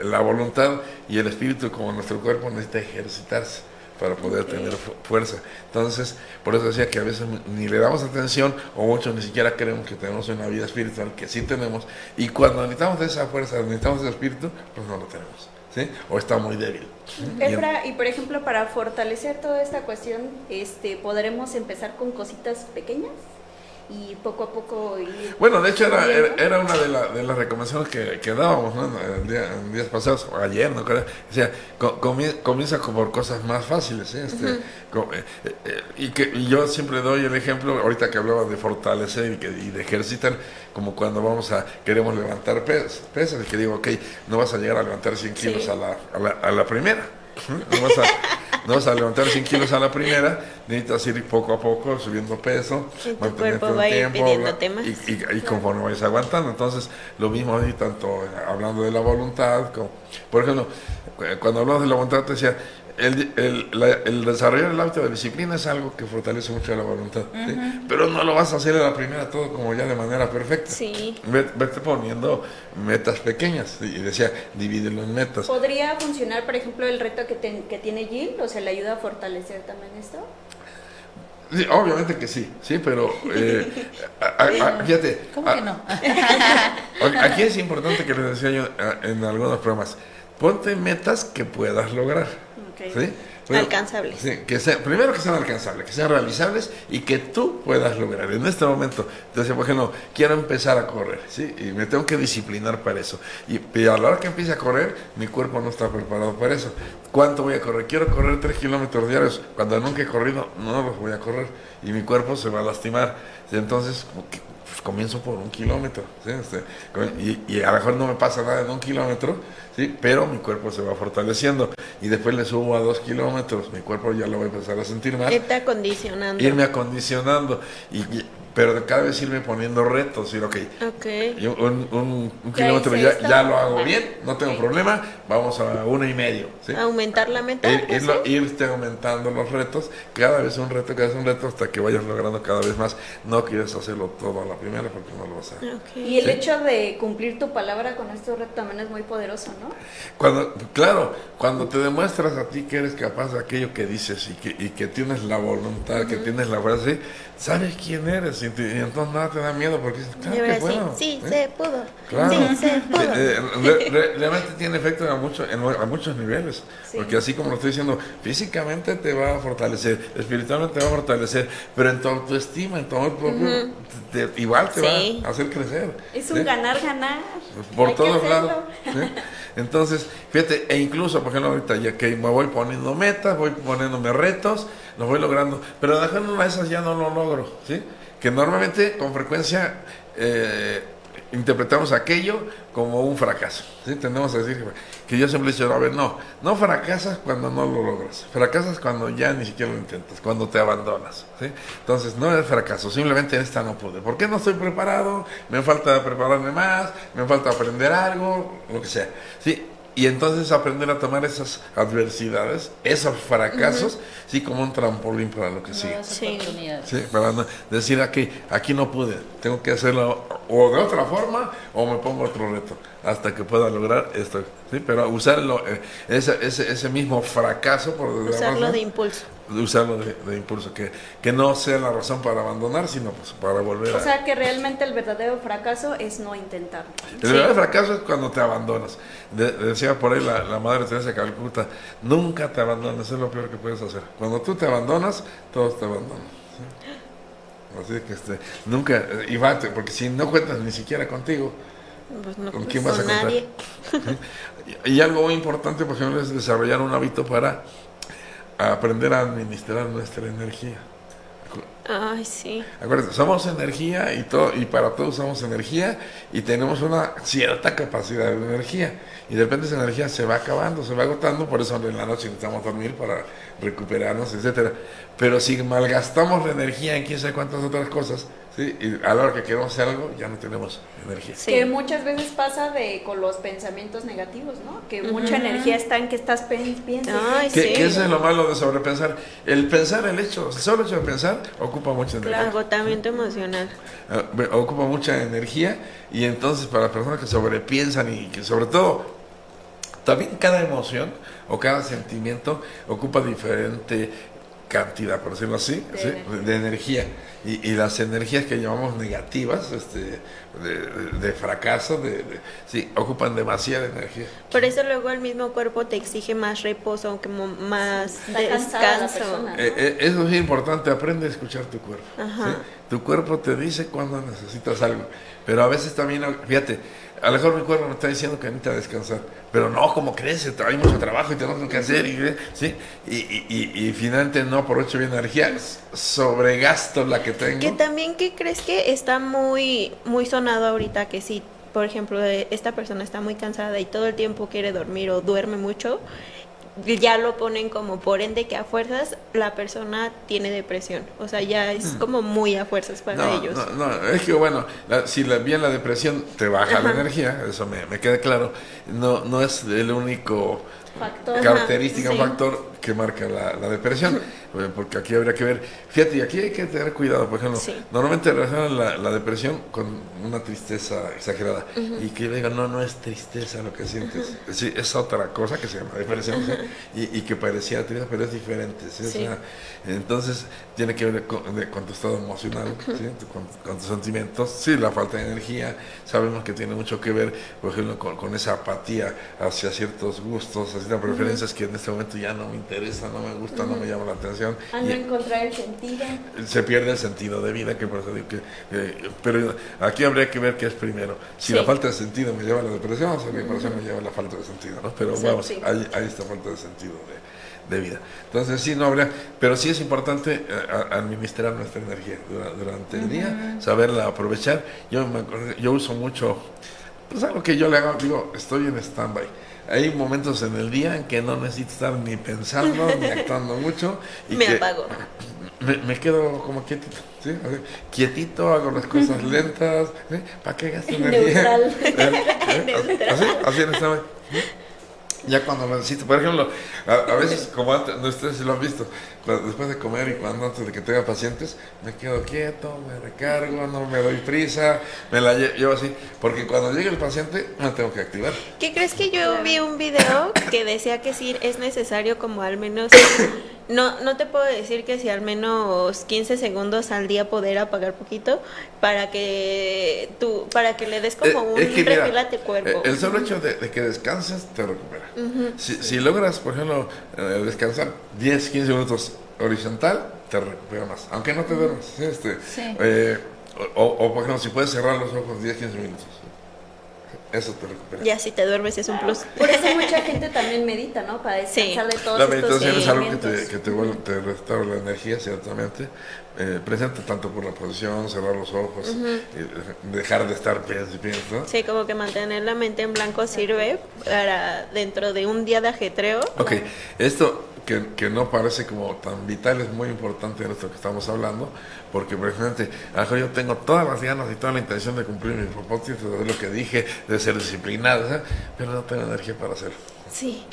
La voluntad y el espíritu, como nuestro cuerpo, necesita ejercitarse para poder tener fuerza. Entonces, por eso decía que a veces ni le damos atención, o muchos ni siquiera creemos que tenemos una vida espiritual, que sí tenemos, y cuando necesitamos esa fuerza, necesitamos ese espíritu, pues no lo tenemos, ¿sí? O está muy débil. Efra, y por ejemplo, para fortalecer toda esta cuestión, ¿podremos empezar con cositas pequeñas? Y poco a poco ir. Bueno, de hecho era una de las recomendaciones que dábamos, ¿no? En días pasados, o ayer, ¿no? O sea, comienza por cosas más fáciles, ¿sí? Y yo siempre doy el ejemplo, ahorita que hablaba de fortalecer y de ejercitar, como cuando queremos levantar pesas, y que digo, ok, no vas a llegar a levantar 100 kilos a la primera. No vas a levantar 100 kilos a la primera, necesitas ir poco a poco subiendo peso, tu cuerpo va a ir pidiéndote más. Y conforme vayas aguantando. Entonces, lo mismo ahí, tanto hablando de la voluntad, como, por ejemplo, cuando hablamos de la voluntad, te decía, el desarrollar el hábito de disciplina es algo que fortalece mucho la voluntad, ¿sí? Pero no lo vas a hacer a la primera todo como ya de manera perfecta. Sí. Vete poniendo metas pequeñas, ¿sí? Y decía, divídelo en metas. ¿Podría funcionar, por ejemplo, el reto que tiene Jill? O sea, ¿le ayuda a fortalecer también esto? Sí, obviamente que sí, pero fíjate. ¿Cómo que no? Aquí es importante, que les decía yo en algunos programas, ponte metas que puedas lograr. ¿Sí? Bueno, alcanzables. Sí, primero que sean alcanzables, que sean realizables y que tú puedas lograr. En este momento, entonces, por ejemplo, quiero empezar a correr, ¿sí? Y me tengo que disciplinar para eso. Y a la hora que empiece a correr, mi cuerpo no está preparado para eso. ¿Cuánto voy a correr? Quiero correr 3 kilómetros diarios. Cuando nunca he corrido, no los voy a correr y mi cuerpo se va a lastimar. Entonces, pues comienzo por 1 kilómetro, ¿sí? Y a lo mejor no me pasa nada en 1 kilómetro, ¿sí? Pero mi cuerpo se va fortaleciendo y después le subo a 2 kilómetros, mi cuerpo ya lo va a empezar a sentir más. Irte acondicionando. Irme acondicionando pero cada vez irme poniendo retos, decir, ok, yo un kilómetro ya lo hago bien, no tengo problema, vamos a 1.5, ¿sí? Aumentar la meta. Irte aumentando los retos, cada vez un reto, hasta que vayas logrando cada vez más. No quieres hacerlo todo a la primera porque no lo vas a hacer. Y el hecho de cumplir tu palabra con estos retos también es muy poderoso, ¿no? Cuando te demuestras a ti que eres capaz de aquello que dices y que tienes la voluntad, que tienes la fuerza, ¿sí? Sabes quién eres y entonces nada te da miedo porque claro que puedo. Sí, se pudo. Claro. Sí, se pudo. Realmente tiene efecto a muchos niveles, porque así como lo estoy diciendo, físicamente te va a fortalecer, espiritualmente te va a fortalecer, pero en tu autoestima, en tu amor propio, igual te va a hacer crecer. Es un ganar-ganar. Por todos lados. ¿Sí? Entonces, fíjate, e incluso, por ejemplo, ahorita ya que me voy poniendo metas, voy poniéndome retos, los voy logrando, pero dejando una de esas ya no lo logro, ¿sí? Que normalmente, con frecuencia, interpretamos aquello como un fracaso, ¿sí? Tendemos a decir que yo siempre he dicho, a ver, no fracasas cuando no lo logras, fracasas cuando ya ni siquiera lo intentas, cuando te abandonas, ¿sí? Entonces, no es fracaso, simplemente esta no pude. ¿Por qué no estoy preparado? Me falta prepararme más, me falta aprender algo, lo que sea, ¿sí? Y entonces aprender a tomar esas adversidades, esos fracasos, sí, como un trampolín para lo que sigue. Sí, para decir aquí no pude, tengo que hacerlo o de otra forma o me pongo otro reto hasta que pueda lograr esto, ¿sí? Pero usarlo, ese mismo fracaso, por usarlo de impulso. Usarlo de impulso, que no sea la razón para abandonar, sino pues para volver O sea, que realmente el verdadero fracaso es no intentarlo. El verdadero fracaso es cuando te abandonas. Decía por ahí la Madre Teresa de Calcuta, nunca te abandones, es lo peor que puedes hacer. Cuando tú te abandonas, todos te abandonan, ¿sí? Así que nunca, porque si no cuentas ni siquiera contigo, pues no, ¿con quién vas a contar? Nadie. Y algo muy importante, por ejemplo, es desarrollar un hábito para aprender a administrar nuestra energía. Ay, sí. Acuérdate, somos energía y para todos somos energía y tenemos una cierta capacidad de energía. Y de repente esa energía se va acabando, se va agotando, por eso en la noche necesitamos dormir para recuperarnos, etcétera. Pero si malgastamos la energía en quién sabe cuántas otras cosas, ¿sí? Y a la hora que queremos hacer algo, ya no tenemos energía. Sí. Que muchas veces pasa con los pensamientos negativos, ¿no? Que mucha energía está en que estás pensando. ¿Qué es lo malo de sobrepensar? El solo hecho de pensar ocupa mucha energía. Claro, agotamiento emocional. Ocupa mucha energía y entonces para las personas que sobrepiensan y que sobre todo también cada emoción o cada sentimiento ocupa diferente cantidad, por decirlo así, de energía. Y las energías que llamamos negativas, de fracaso, sí, ocupan demasiada energía. Por eso luego el mismo cuerpo te exige más reposo, como más descanso. Persona, ¿no? Eso es importante, aprende a escuchar tu cuerpo. ¿Sí? Tu cuerpo te dice cuando necesitas algo, pero a veces también, fíjate, a lo mejor mi cuerpo me está diciendo que necesita descansar, pero no, como crees, hay mucho trabajo y tenemos que hacer, ¿sí? Y finalmente no aprovecho bien la energía, sobregasto la que tengo. Que también, ¿qué crees que está muy, muy sonado ahorita? Que si, por ejemplo, esta persona está muy cansada y todo el tiempo quiere dormir o duerme mucho, ya lo ponen como por ende que a fuerzas la persona tiene depresión. O sea, ya es como muy a fuerzas para ellos. No, es que bueno, si bien la depresión te baja la energía, eso me queda claro, no es el único característica, factor que marca la depresión, porque aquí habría que ver, fíjate, y aquí hay que tener cuidado, por ejemplo, normalmente relacionan la depresión con una tristeza exagerada, y que le digan, no es tristeza lo que sientes, sí, es otra cosa que se llama depresión, ¿sí? y que parecía tristeza, pero es diferente, ¿sí? Sí. O sea, entonces tiene que ver con tu estado emocional, ¿sí? con tus sentimientos, sí, la falta de energía, sabemos que tiene mucho que ver, por ejemplo, con esa apatía hacia ciertos gustos, hacia ciertas preferencias que en este momento ya no me interesa, no me gusta, no me llama la atención. A no encontrar el sentido. Se pierde el sentido de vida, que por eso digo pero aquí habría que ver qué es primero. Si la falta de sentido me lleva a la depresión, o si la depresión me lleva a la falta de sentido, ¿no? Pero vamos, hay esta falta de sentido de vida. Entonces sí, no habría, pero sí es importante administrar nuestra energía durante el día, saberla aprovechar. Yo uso mucho, pues algo que yo le hago, digo, estoy en stand-by. Hay momentos en el día en que no necesito estar ni pensando ni actuando mucho. Y me que apago. Me quedo como quietito, ¿sí? Así, quietito, hago las cosas lentas, ¿sí? ¿Para qué gasto energía? Así en stand-by. Ya cuando lo necesito, por ejemplo, a veces, como antes, ustedes sí lo han visto, después de comer y cuando antes de que tenga pacientes, me quedo quieto, me recargo, no me doy prisa, me la llevo así, porque cuando llegue el paciente me tengo que activar. ¿Qué crees que yo vi un video que decía que sí es necesario como al menos, no te puedo decir que si al menos 15 segundos al día poder apagar poquito para que le des como un refil a tu cuerpo? El solo hecho de que descanses te recupera. Si logras, por ejemplo, descansar 10, 15 minutos horizontal, te recupera más, aunque no te duermas. Sí. O por ejemplo, si puedes cerrar los ojos 10, 15 minutos, eso te recupera. Ya si te duermes es un plus. Por eso mucha gente también medita, ¿no? Para descansar de todos La estos meditación es algo movimientos. que te restaura la energía, ciertamente. Presente tanto por la posición, cerrar los ojos, dejar de estar piensa, ¿no? Sí, como que mantener la mente en blanco sirve para dentro de un día de ajetreo. Ok, esto que no parece como tan vital es muy importante en esto que estamos hablando, porque precisamente yo tengo todas las ganas y toda la intención de cumplir mis propósitos, de hacer lo que dije, de ser disciplinado, ¿sí? Pero no tengo energía para hacerlo. Sí.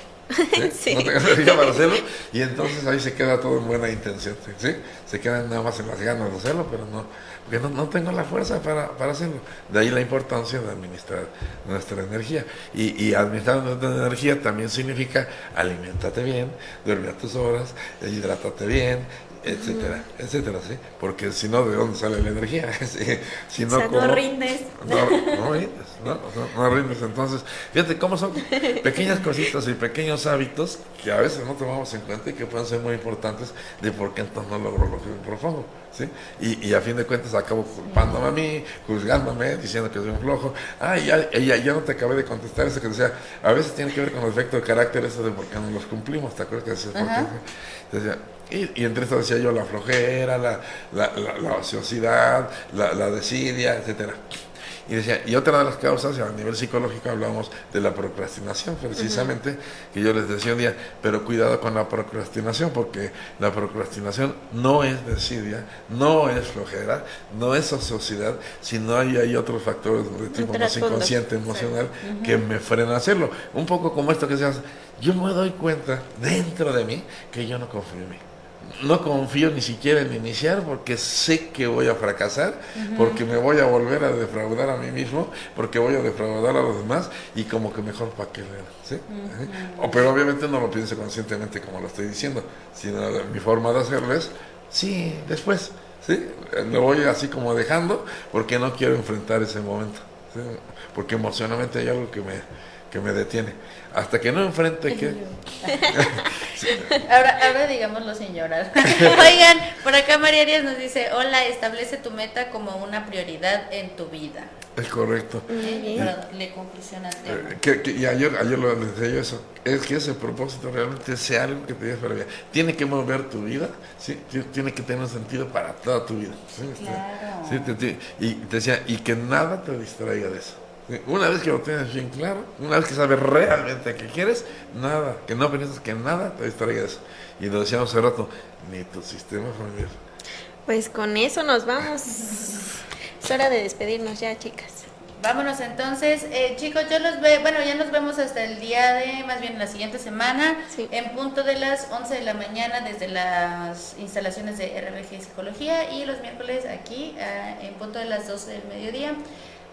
¿Sí? No tengo energía para hacerlo, y entonces ahí se queda todo en buena intención, ¿sí? Se quedan nada más en las ganas de hacerlo, pero porque no tengo la fuerza para hacerlo. De ahí la importancia de administrar nuestra energía. Y administrar nuestra energía también significa aliméntate bien, duerme a tus horas, hidrátate bien, etcétera, etcétera, ¿sí? Porque si no, ¿de dónde sale la energía? Si no, no rindes. No rindes, no rindes. Entonces, fíjate cómo son pequeñas cositas y pequeños hábitos que a veces no tomamos en cuenta y que pueden ser muy importantes de por qué entonces no logro lo que me propongo, ¿sí? Y a fin de cuentas acabo culpándome a mí, juzgándome, diciendo que soy un flojo. Ya no te acabé de contestar eso que decía, a veces tiene que ver con el efecto de carácter, eso de por qué no los cumplimos, ¿te acuerdas que decía? Decía, y entre esto decía yo la flojera, la ociosidad, la desidia, etcétera. Y decía, y otra de las causas, a nivel psicológico hablamos de la procrastinación, precisamente, que yo les decía un día, pero cuidado con la procrastinación, porque la procrastinación no es desidia, no es flojera, no es ociosidad, sino hay otros factores de tipo más inconsciente, emocional, que me frenan a hacerlo. Un poco como esto que decías, yo me doy cuenta dentro de mí que yo no confío en mí. No confío ni siquiera en iniciar porque sé que voy a fracasar, porque me voy a volver a defraudar a mí mismo, porque voy a defraudar a los demás y como que mejor para qué leer, ¿sí? Pero obviamente no lo pienso conscientemente como lo estoy diciendo, sino mi forma de hacerlo es, sí, después, ¿sí? Lo voy así como dejando porque no quiero enfrentar ese momento, ¿sí? Porque emocionalmente hay algo que me detiene. Hasta que no enfrente que... Sí. Ahora digámoslo sin llorar. Oigan, por acá María Arias nos dice, hola, establece tu meta como una prioridad en tu vida. Es correcto. Le conclusión al tema. Y ayer lo decía yo eso, es que ese propósito realmente sea algo que te digas para vida. Tiene que mover tu vida, ¿sí? Tiene que tener un sentido para toda tu vida. ¿Sí? Claro. ¿Sí? Y te decía, y que nada te distraiga de eso. Una vez que lo tienes bien claro, una vez que sabes realmente qué quieres, nada, que no piensas que nada te distraiga de eso. Y lo decíamos hace rato, ni tu sistema familiar. Pues con eso nos vamos. Es hora de despedirnos ya, chicas. Vámonos entonces, chicos, yo los veo, bueno, ya nos vemos hasta el día de, más bien la siguiente semana, en punto de las 11 de la mañana desde las instalaciones de RBG Psicología y los miércoles aquí en punto de las 12 del mediodía.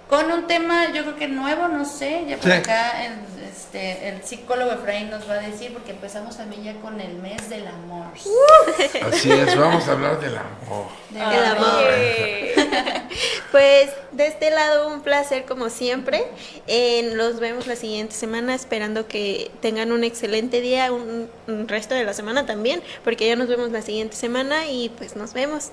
Con un tema, yo creo que nuevo, no sé, ya por acá el psicólogo Efraín nos va a decir, porque empezamos también ya con el mes del amor. Así es, vamos a hablar del amor. Del amor. Pues de este lado un placer como siempre. Los vemos la siguiente semana, esperando que tengan un excelente día, un resto de la semana también, porque ya nos vemos la siguiente semana y pues nos vemos.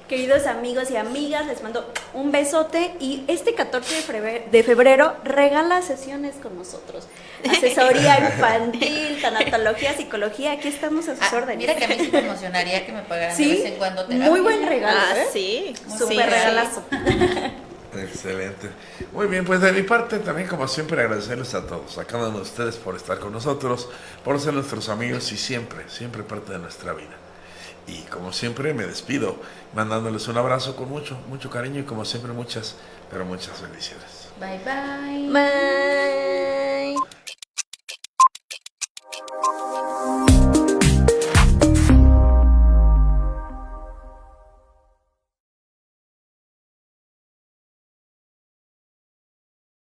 Queridos amigos y amigas, les mando un besote y este 14 de febrero regala sesiones con nosotros. Asesoría infantil, tanatología, psicología, aquí estamos a sus órdenes. Mira que a mí sí me emocionaría que me pagaran ¿Sí? de vez en cuando terapia. Muy buen regalo, ¿eh? Sí, Súper regalazo. Excelente. Muy bien, pues de mi parte también, como siempre, agradecerles a todos, a cada uno de ustedes por estar con nosotros, por ser nuestros amigos y siempre parte de nuestra vida. Y como siempre me despido mandándoles un abrazo con mucho cariño y como siempre muchas bendiciones. Bye bye. Bye.